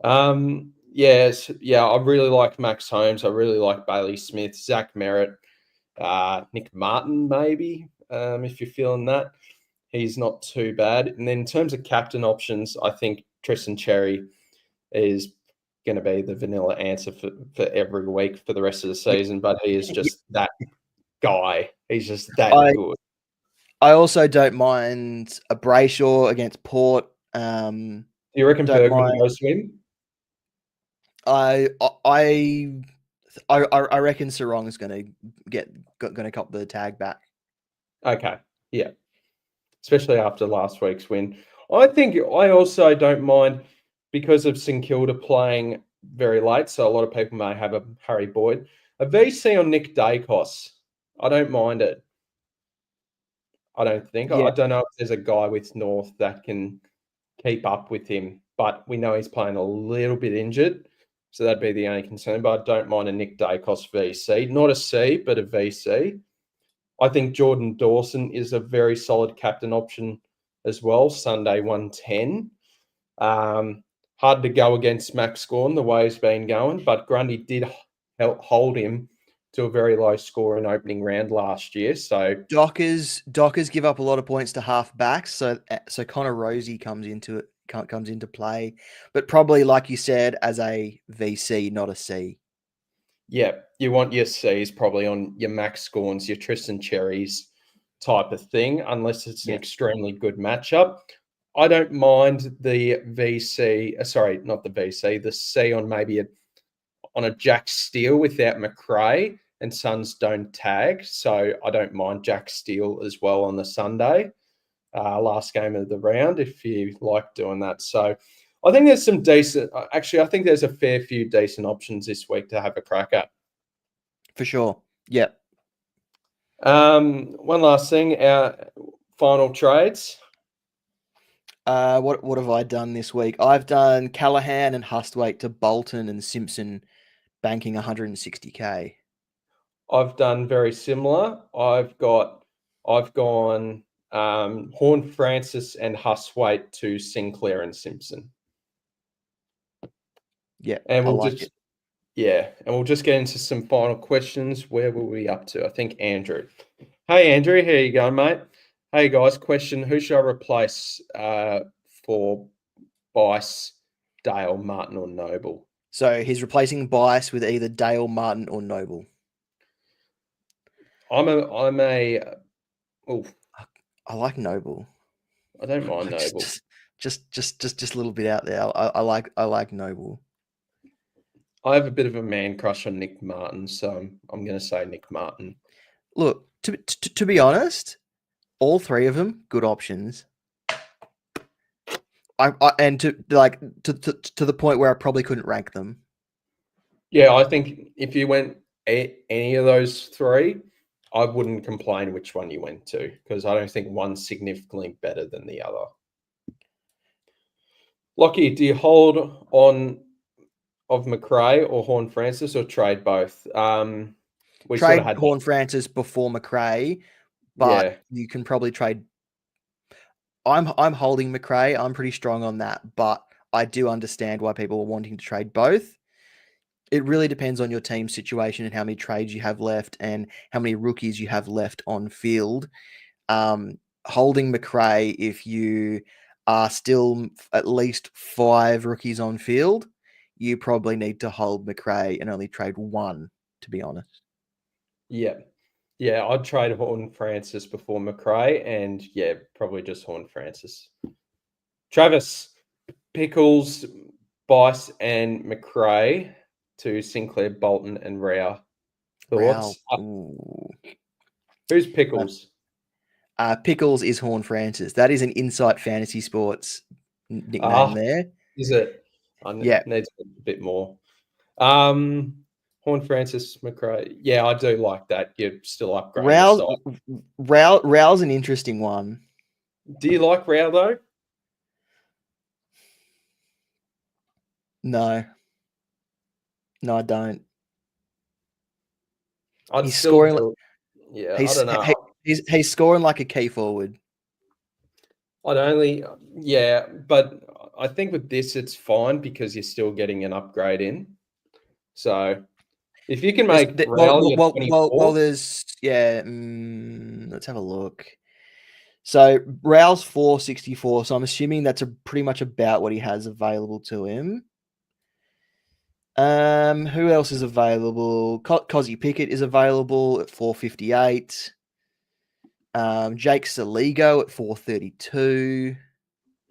[SPEAKER 1] I really like Max Holmes. I really like Bailey Smith, Zach Merritt, Nick Martin, maybe, if you're feeling that. He's not too bad. And then in terms of captain options, I think Tristan Cherry is going to be the vanilla answer for every week for the rest of the season, but he is just that guy. He's just that good.
[SPEAKER 2] I also don't mind a Brayshaw against Port.
[SPEAKER 1] Do you reckon Bergman goes to him?
[SPEAKER 2] I reckon Sarong is going to cop the tag back.
[SPEAKER 1] Okay, yeah, especially after last week's win. I think I also don't mind because of St Kilda playing very late, so a lot of people may have a Harry Boyd. A VC on Nick Dacos, I don't mind it. I don't think.
[SPEAKER 2] Yeah.
[SPEAKER 1] I don't know if there's a guy with North that can keep up with him, but we know he's playing a little bit injured, so that'd be the only concern. But I don't mind a Nick Dacos VC, not a C, but a VC. I think Jordan Dawson is a very solid captain option as well. Sunday 110. Hard to go against Max Gawn the way he's been going, but Grundy did hold him to a very low score in opening round last year. So
[SPEAKER 2] Dockers give up a lot of points to half backs, so Connor Rosie comes into play, but probably like you said as a VC, not a C.
[SPEAKER 1] Yeah, you want your C's probably on your Max Gawns, your Tristan Cherries type of thing, unless it's an extremely good matchup. I don't mind the VC, sorry, not the VC, the C on maybe on a Jack Steele without McRae, and Suns don't tag. So I don't mind Jack Steele as well on the Sunday, last game of the round, if you like doing that. So I think there's some decent, actually, I think there's a fair few decent options this week to have a crack at.
[SPEAKER 2] For sure. Yep.
[SPEAKER 1] One last thing, our final trades.
[SPEAKER 2] What have I done this week? I've done Callahan and Hustwaite to Bolton and Simpson, banking 160k.
[SPEAKER 1] I've done very similar. I've gone Horn Francis and Hustwaite to Sinclair and Simpson.
[SPEAKER 2] Yeah,
[SPEAKER 1] and we'll
[SPEAKER 2] like it.
[SPEAKER 1] Yeah, and we'll just get into some final questions. Where were we up to? I think Andrew. Hey, Andrew, here you go, mate. Hey, guys, question. Who should I replace for Bice, Dale, Martin, or Noble?
[SPEAKER 2] So he's replacing Bice with either Dale, Martin, or Noble.
[SPEAKER 1] I
[SPEAKER 2] like Noble.
[SPEAKER 1] I don't mind Noble.
[SPEAKER 2] Just a little bit out there. I like Noble.
[SPEAKER 1] I have a bit of a man crush on Nick Martin, so I'm going to say Nick Martin.
[SPEAKER 2] Look, to be honest, all three of them good options. And to the point where I probably couldn't rank them.
[SPEAKER 1] Yeah, I think if you went any of those three, I wouldn't complain which one you went to, because I don't think one's significantly better than the other. Lockie, do you hold on of McRae or Horn Francis, or trade both? We
[SPEAKER 2] trade
[SPEAKER 1] sort of had
[SPEAKER 2] Horn Francis before McRae, but you can probably trade. I'm holding McRae. I'm pretty strong on that, but I do understand why people are wanting to trade both. It really depends on your team situation and how many trades you have left and how many rookies you have left on field. Holding McRae, if you are still at least 5 rookies on field, you probably need to hold McRae and only trade one, to be honest.
[SPEAKER 1] Yeah, I'd trade Horn Francis before McRae, and probably just Horn Francis. Travis, Pickles, Bice, and McRae to Sinclair, Bolton, and Rao. Thoughts? Who's Pickles?
[SPEAKER 2] Pickles is Horn Francis. That is an Insight Fantasy Sports nickname there.
[SPEAKER 1] Is it?
[SPEAKER 2] Yeah.
[SPEAKER 1] Needs a bit more. Horn Francis, McRae. Yeah, I do like that. You're still upgrading.
[SPEAKER 2] Rao's an interesting one.
[SPEAKER 1] Do you like Rao though?
[SPEAKER 2] No, I don't.
[SPEAKER 1] He's scoring. I don't know.
[SPEAKER 2] He's scoring like a key forward.
[SPEAKER 1] But I think with this it's fine because you're still getting an upgrade in. So if you can make
[SPEAKER 2] there's let's have a look. So Rao's 464, so I'm assuming that's pretty much about what he has available to him. Who else is available? Cozzy Pickett is available at 458. Jake Saligo at 432.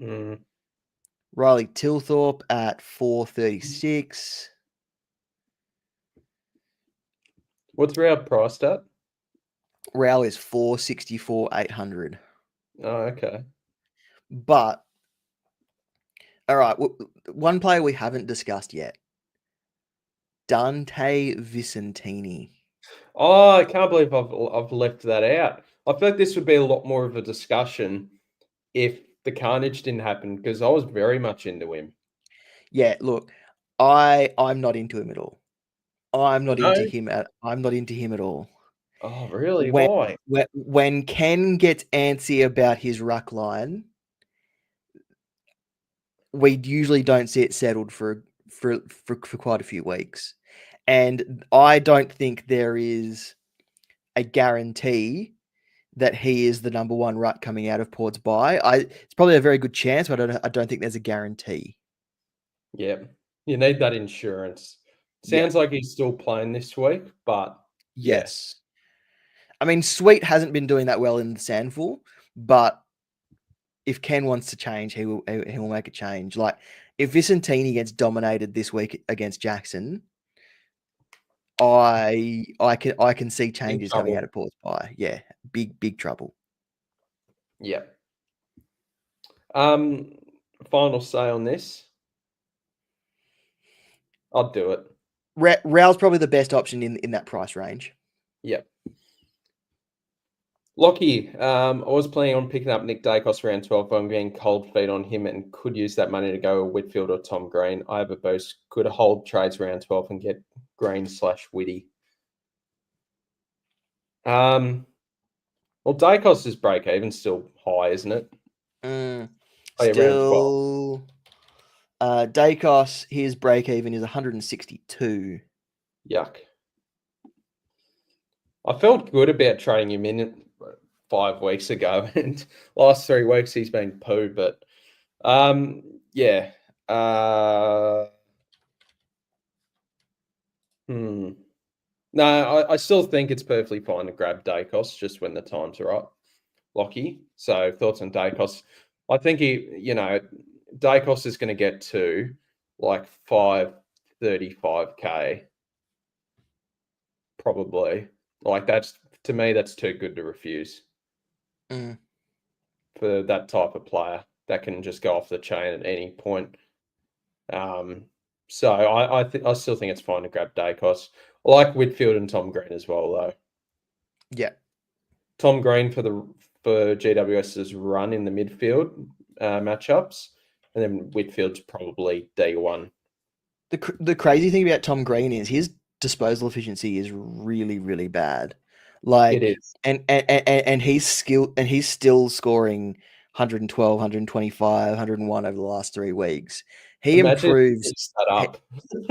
[SPEAKER 1] Mm.
[SPEAKER 2] Riley Tilthorpe at 436.
[SPEAKER 1] What's Rowd priced at?
[SPEAKER 2] Rowell is 464, 800.
[SPEAKER 1] Oh, okay.
[SPEAKER 2] But, all right, one player we haven't discussed yet. Dante Vicentini.
[SPEAKER 1] Oh, I can't believe I've left that out. I feel like this would be a lot more of a discussion if the carnage didn't happen because I was very much into him.
[SPEAKER 2] Yeah, look, I'm not into him at all. I'm not
[SPEAKER 1] No?
[SPEAKER 2] into him at all.
[SPEAKER 1] Oh, really?
[SPEAKER 2] When
[SPEAKER 1] Why?
[SPEAKER 2] when Ken gets antsy about his ruck line, we usually don't see it settled for quite a few weeks. And I don't think there is a guarantee that he is the number one ruck coming out of Port's bye. It's probably a very good chance, but I don't think there's a guarantee.
[SPEAKER 1] Yeah. You need that insurance.
[SPEAKER 2] Yeah.
[SPEAKER 1] Sounds like he's still playing this week, but yeah.
[SPEAKER 2] Yes. I mean, Sweet hasn't been doing that well in the Sandful, but if Ken wants to change, he will make a change. Like if Vicentini gets dominated this week against Jackson, I can see
[SPEAKER 1] In
[SPEAKER 2] changes coming out
[SPEAKER 1] trouble.
[SPEAKER 2] of Port's bye. Yeah, big trouble.
[SPEAKER 1] Yeah. Um, Final say on this. I'd do it.
[SPEAKER 2] Rao's probably the best option in that price range.
[SPEAKER 1] Yeah. Lockie, I was planning on picking up Nick Dacos around 12, but I'm getting cold feet on him and could use that money to go Whitfield or Tom Green. I have a boost. Could hold trades around 12 and get Green/Whitty. Well, Dacos' break even still high, isn't it? Oh, yeah, around 12.
[SPEAKER 2] Still, Dacos, his break even is 162.
[SPEAKER 1] Yuck. I felt good about trading him in 5 weeks ago, and last 3 weeks he's been poo. But yeah. No, I still think it's perfectly fine to grab Dacos just when the time's right, Lockie. So thoughts on Dacos? I think Dacos is going to get to like 535K probably. Like that's to me, that's too good to refuse for that type of player that can just go off the chain at any point. So I still think it's fine to grab Dacos. I like Whitfield and Tom Green as well, though.
[SPEAKER 2] Yeah.
[SPEAKER 1] Tom Green for GWS's run in the midfield matchups, and then Whitfield's probably D1.
[SPEAKER 2] The crazy thing about Tom Green is his disposal efficiency is really, really bad. Like,
[SPEAKER 1] It is.
[SPEAKER 2] and he's still scoring 112, 125, 101 over the last 3 weeks. He
[SPEAKER 1] Imagine if
[SPEAKER 2] improves
[SPEAKER 1] he keeps that up.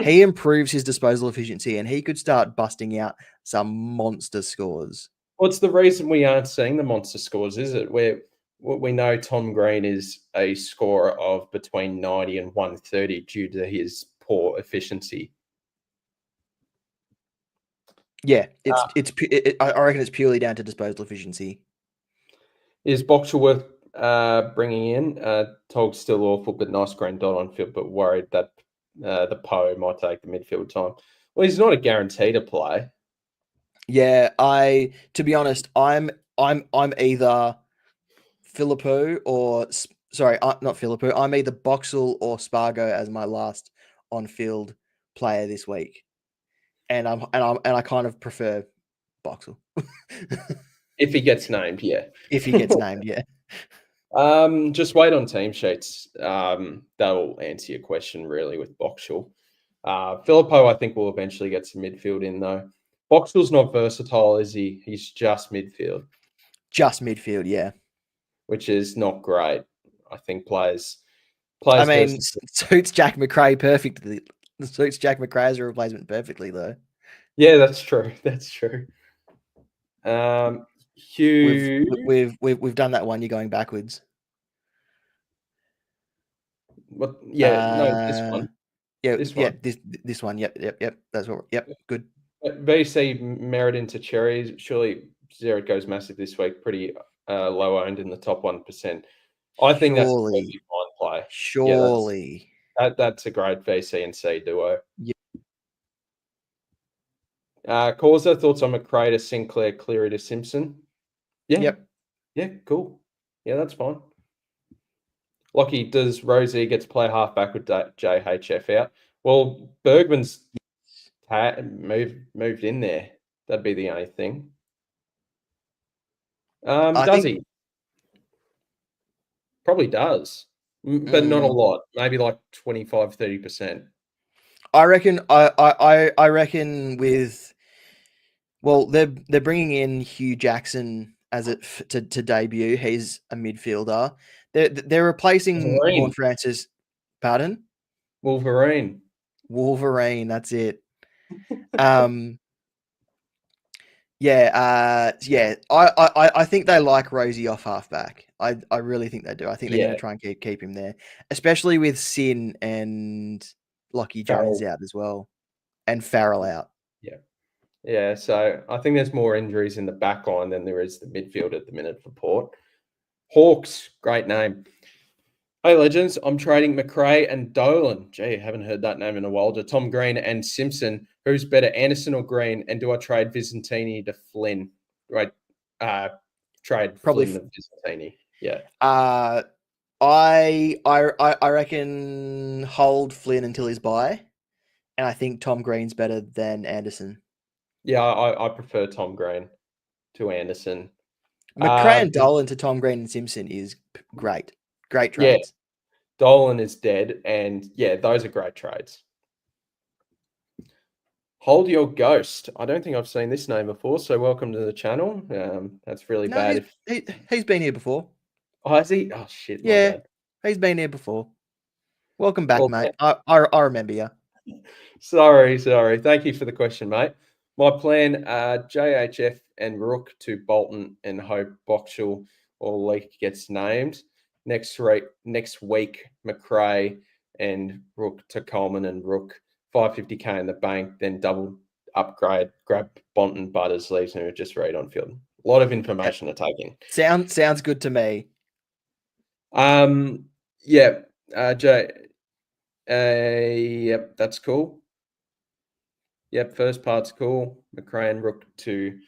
[SPEAKER 2] he improves his disposal efficiency and he could start busting out some monster scores.
[SPEAKER 1] What's the reason we aren't seeing the monster scores? Is it we know Tom Green is a scorer of between 90 and 130 due to his poor efficiency?
[SPEAKER 2] Yeah, I reckon it's purely down to disposal efficiency.
[SPEAKER 1] Is Boxer worth bringing in? Tog's still awful, but nice green dot on field, but worried that the Poe might take the midfield time. Well, he's not a guarantee to play.
[SPEAKER 2] Yeah, to be honest, I'm either Philippou or sorry, not Philippou. I'm either Boxall or Spargo as my last on-field player this week, and I kind of prefer Boxall
[SPEAKER 1] If he gets named, yeah.
[SPEAKER 2] if he gets named. Yeah.
[SPEAKER 1] Just wait on team sheets. That'll answer your question really with Boxall. Philippou, I think, will eventually get some midfield in though. Boxall's not versatile, is he? He's just midfield.
[SPEAKER 2] Just midfield, yeah.
[SPEAKER 1] Which is not great. I think players.
[SPEAKER 2] I mean, suits Jack McRae perfectly. Suits Jack McRae as a replacement perfectly, though.
[SPEAKER 1] Yeah, that's true. That's true. Hugh,
[SPEAKER 2] we've done that one. You're going backwards.
[SPEAKER 1] what? Yeah, no, this one.
[SPEAKER 2] Yeah,
[SPEAKER 1] This
[SPEAKER 2] yeah,
[SPEAKER 1] one.
[SPEAKER 2] this one. Yep. That's what. Yep, good.
[SPEAKER 1] VC merit into cherries. Surely Zero goes massive this week. Pretty low owned in the top 1%. I think that's a
[SPEAKER 2] Surely,
[SPEAKER 1] perfectly fine play. Yeah,
[SPEAKER 2] surely.
[SPEAKER 1] that's a great VC and C duo.
[SPEAKER 2] Yeah.
[SPEAKER 1] Causa, thoughts on McRae to Sinclair, Cleary to Simpson? Yeah,
[SPEAKER 2] Yep.
[SPEAKER 1] yeah, cool. Yeah, that's fine. Lockie, does Rosie get to play halfback with JHF out? Well, Bergman's moved in there. That'd be the only thing.
[SPEAKER 2] I
[SPEAKER 1] Does
[SPEAKER 2] think.
[SPEAKER 1] he? Probably does, but not a
[SPEAKER 2] mm,
[SPEAKER 1] lot. Maybe like 25, 30%.
[SPEAKER 2] I reckon. I reckon with. Well, they're bringing in Hugh Jackson as it to debut. He's a midfielder. They're replacing Horn
[SPEAKER 1] Wolverine.
[SPEAKER 2] Francis. Pardon?
[SPEAKER 1] Wolverine.
[SPEAKER 2] Wolverine. That's it. Um. Yeah. Yeah. I think they like Rosie off halfback. I really think they do. I think they're going
[SPEAKER 1] Yeah.
[SPEAKER 2] to try and keep him there, especially with Sin and Lockie Jones
[SPEAKER 1] Farrell.
[SPEAKER 2] out as well, and Farrell out.
[SPEAKER 1] Yeah. Yeah. So I think there's more injuries in the back line than there is the midfield at the minute for Port. Hawks, great name. Hey, legends, I'm trading McRae and Dolan. Gee, haven't heard that name in a while. To Tom Green and Simpson. Who's better, Anderson or Green? And do I trade Visentini to Flynn? Right. Trade
[SPEAKER 2] Probably.
[SPEAKER 1] Flynn to Visentini. Yeah.
[SPEAKER 2] I reckon hold Flynn until his bye, and I think Tom Green's better than Anderson.
[SPEAKER 1] Yeah, I prefer Tom Green to Anderson.
[SPEAKER 2] McRae and Dolan to Tom Green and Simpson is great. Great
[SPEAKER 1] Yeah,
[SPEAKER 2] trades.
[SPEAKER 1] Dolan is dead, and yeah, those are great trades. Hold Your Ghost. I don't think I've seen this name before, so welcome to the channel. That's really
[SPEAKER 2] No,
[SPEAKER 1] bad.
[SPEAKER 2] he's been here before.
[SPEAKER 1] Oh, has he? Oh shit, my
[SPEAKER 2] Yeah,
[SPEAKER 1] bad.
[SPEAKER 2] he's been here before. Welcome back,
[SPEAKER 1] Well,
[SPEAKER 2] mate. I remember you.
[SPEAKER 1] sorry. Thank you for the question, mate. My plan: JHF and Rook to Bolton and hope Boxall or Leake gets named next week. McRae and Rook to Coleman and Rook 550k in the bank, then double upgrade, grab Bonton, Butters, leaves, and just read on field. A lot of information to take in.
[SPEAKER 2] Sounds good to me.
[SPEAKER 1] Yeah, Jay, yep, that's cool. Yep, first part's cool. McRae and Rook to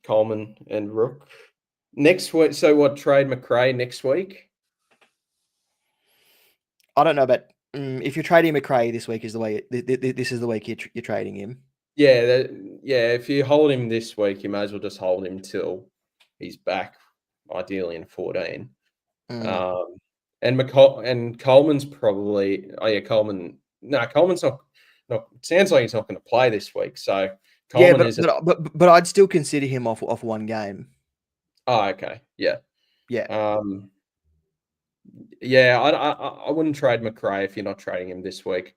[SPEAKER 1] Coleman and Rook. Next week, so what, trade McRae next week?
[SPEAKER 2] I don't know, but if you're trading McRae this week is the way. This is the week you're trading him.
[SPEAKER 1] Yeah, if you hold him this week, you may as well just hold him till he's back, ideally in 14. And Coleman's probably Coleman. No, Coleman's not. Sounds like he's not going to play this week. So
[SPEAKER 2] Yeah,
[SPEAKER 1] Coleman isn't.
[SPEAKER 2] but I'd still consider him off one game.
[SPEAKER 1] Oh, okay, yeah.
[SPEAKER 2] Yeah.
[SPEAKER 1] Yeah, I wouldn't trade McRae if you're not trading him this week.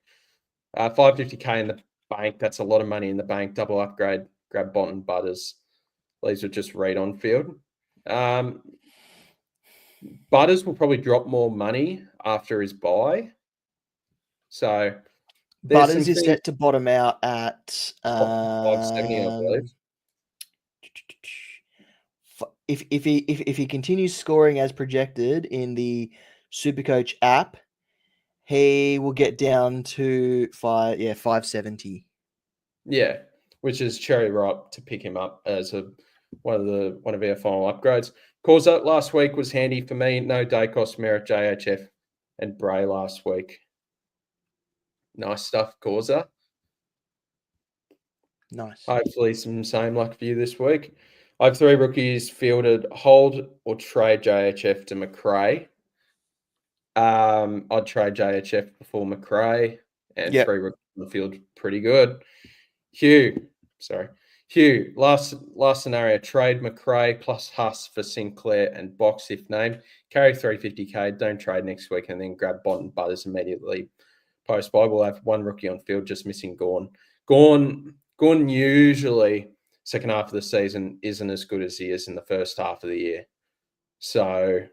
[SPEAKER 1] 550k in the bank. That's a lot of money in the bank. Double upgrade. Grab Bonton, Butters. Leaves with just read on field. Butters will probably drop more money after his buy. So
[SPEAKER 2] Butters is set to bottom out at
[SPEAKER 1] 570, I believe.
[SPEAKER 2] If he continues scoring as projected in the SuperCoach app, he will get down to 570.
[SPEAKER 1] Yeah, which is cherry ripe to pick him up as one of our final upgrades. Causa last week was handy for me. No Dacos, Merritt, JHF, and Bray last week. Nice stuff, Causa.
[SPEAKER 2] Nice.
[SPEAKER 1] Hopefully some same luck for you this week. I have 3 rookies fielded. Hold or trade JHF to McRae. I'd trade JHF before McRae, and 3 rookies on the field, pretty good. Hugh, last scenario, trade McRae plus Huss for Sinclair and Box if named. Carry 350k, don't trade next week, and then grab Bonton Butters immediately post-buy. We'll have 1 rookie on field, just missing Gawn. Gawn usually second half of the season isn't as good as he is in the first half of the year. So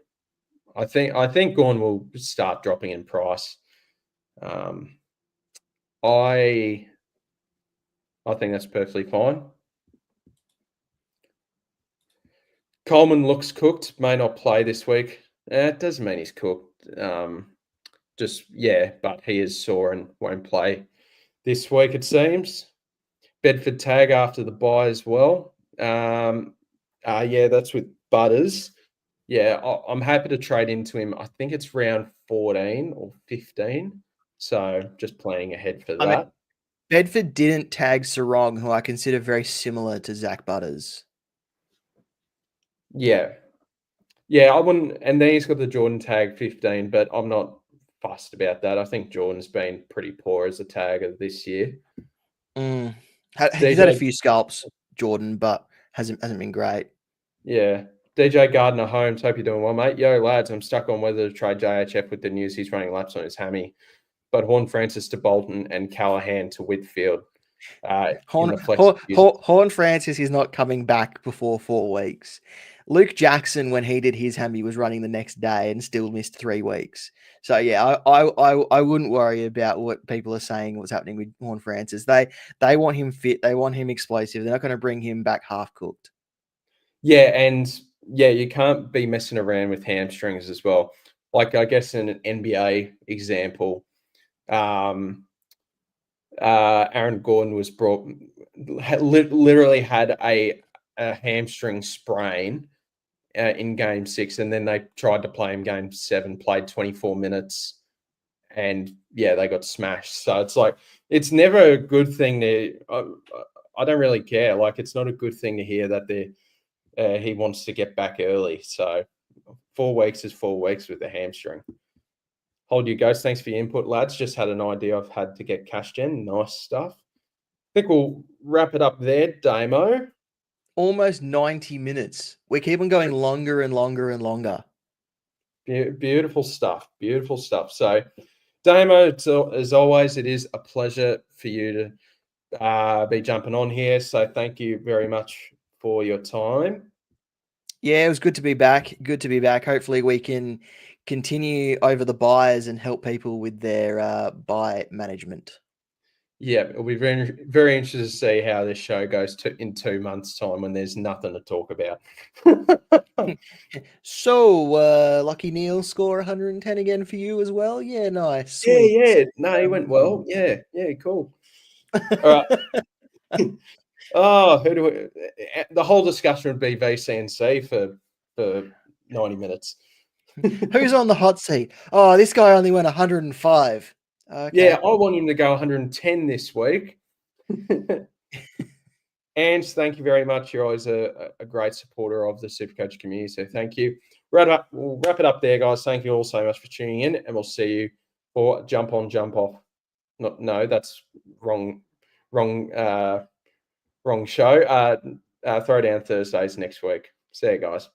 [SPEAKER 1] I think Gawn will start dropping in price. I think that's perfectly fine. Coleman looks cooked, may not play this week. It doesn't mean he's cooked. But he is sore and won't play this week, it seems. Bedford tag after the bye as well. That's with Butters. Yeah, I'm happy to trade into him. I think it's round 14 or 15. So just planning ahead for
[SPEAKER 2] I mean,
[SPEAKER 1] that.
[SPEAKER 2] Bedford didn't tag Sarong, who I consider very similar to Zach Butters.
[SPEAKER 1] Yeah. Yeah, I wouldn't. And then he's got the Jordan tag 15, but I'm not fussed about that. I think Jordan's been pretty poor as a tagger this year.
[SPEAKER 2] He's had a few scalps, Jordan, but hasn't been great.
[SPEAKER 1] Yeah. DJ Gardner Holmes, hope you're doing well, mate. Yo, lads, I'm stuck on whether to trade JHF with the news he's running laps on his hammy, but Horn Francis to Bolton and Callahan to Whitfield.
[SPEAKER 2] Horn Francis is not coming back before 4 weeks. Luke Jackson, when he did his hammy, was running the next day and still missed 3 weeks. So yeah, I wouldn't worry about what people are saying. What's happening with Horn Francis? They want him fit. They want him explosive. They're not going to bring him back half cooked.
[SPEAKER 1] Yeah, and you can't be messing around with hamstrings as well. Like I guess in an NBA example, Aaron Gordon was literally had a hamstring sprain in game 6, and then they tried to play him game 7, played 24 minutes, and they got smashed. So it's like, it's never a good thing to, I don't really care. Like, it's not a good thing to hear that he wants to get back early. So 4 weeks is 4 weeks with the hamstring. Hold you guys. Thanks for your input, lads. Just had an idea I've had to get cash gen. Nice stuff. I think we'll wrap it up there, Damo.
[SPEAKER 2] Almost 90 minutes. We keep on going longer and longer and longer.
[SPEAKER 1] Beautiful stuff. Beautiful stuff. So, Damo, as always, it is a pleasure for you to be jumping on here. So thank you very much for your time.
[SPEAKER 2] Yeah, it was good to be back. Good to be back. Hopefully we can continue over the buys and help people with their buy management.
[SPEAKER 1] Yeah, it'll be very, very interesting to see how this show goes in 2 months' time when there's nothing to talk about.
[SPEAKER 2] So, Lucky Neil score 110 again for you as well? Yeah, nice. Sweet.
[SPEAKER 1] Yeah. No, he went well. Yeah, cool. All right. Oh, the whole discussion would be VCNC for 90 minutes.
[SPEAKER 2] Who's on the hot seat? Oh, this guy only went 105. Okay.
[SPEAKER 1] Yeah, I want him to go 110 this week. And thank you very much. You're always a great supporter of the SuperCoach community, so thank you. We'll wrap it up there, guys. Thank you all so much for tuning in, and we'll see you for Jump On, Jump Off. No, that's wrong show. Throwdown Thursdays next week. See you guys.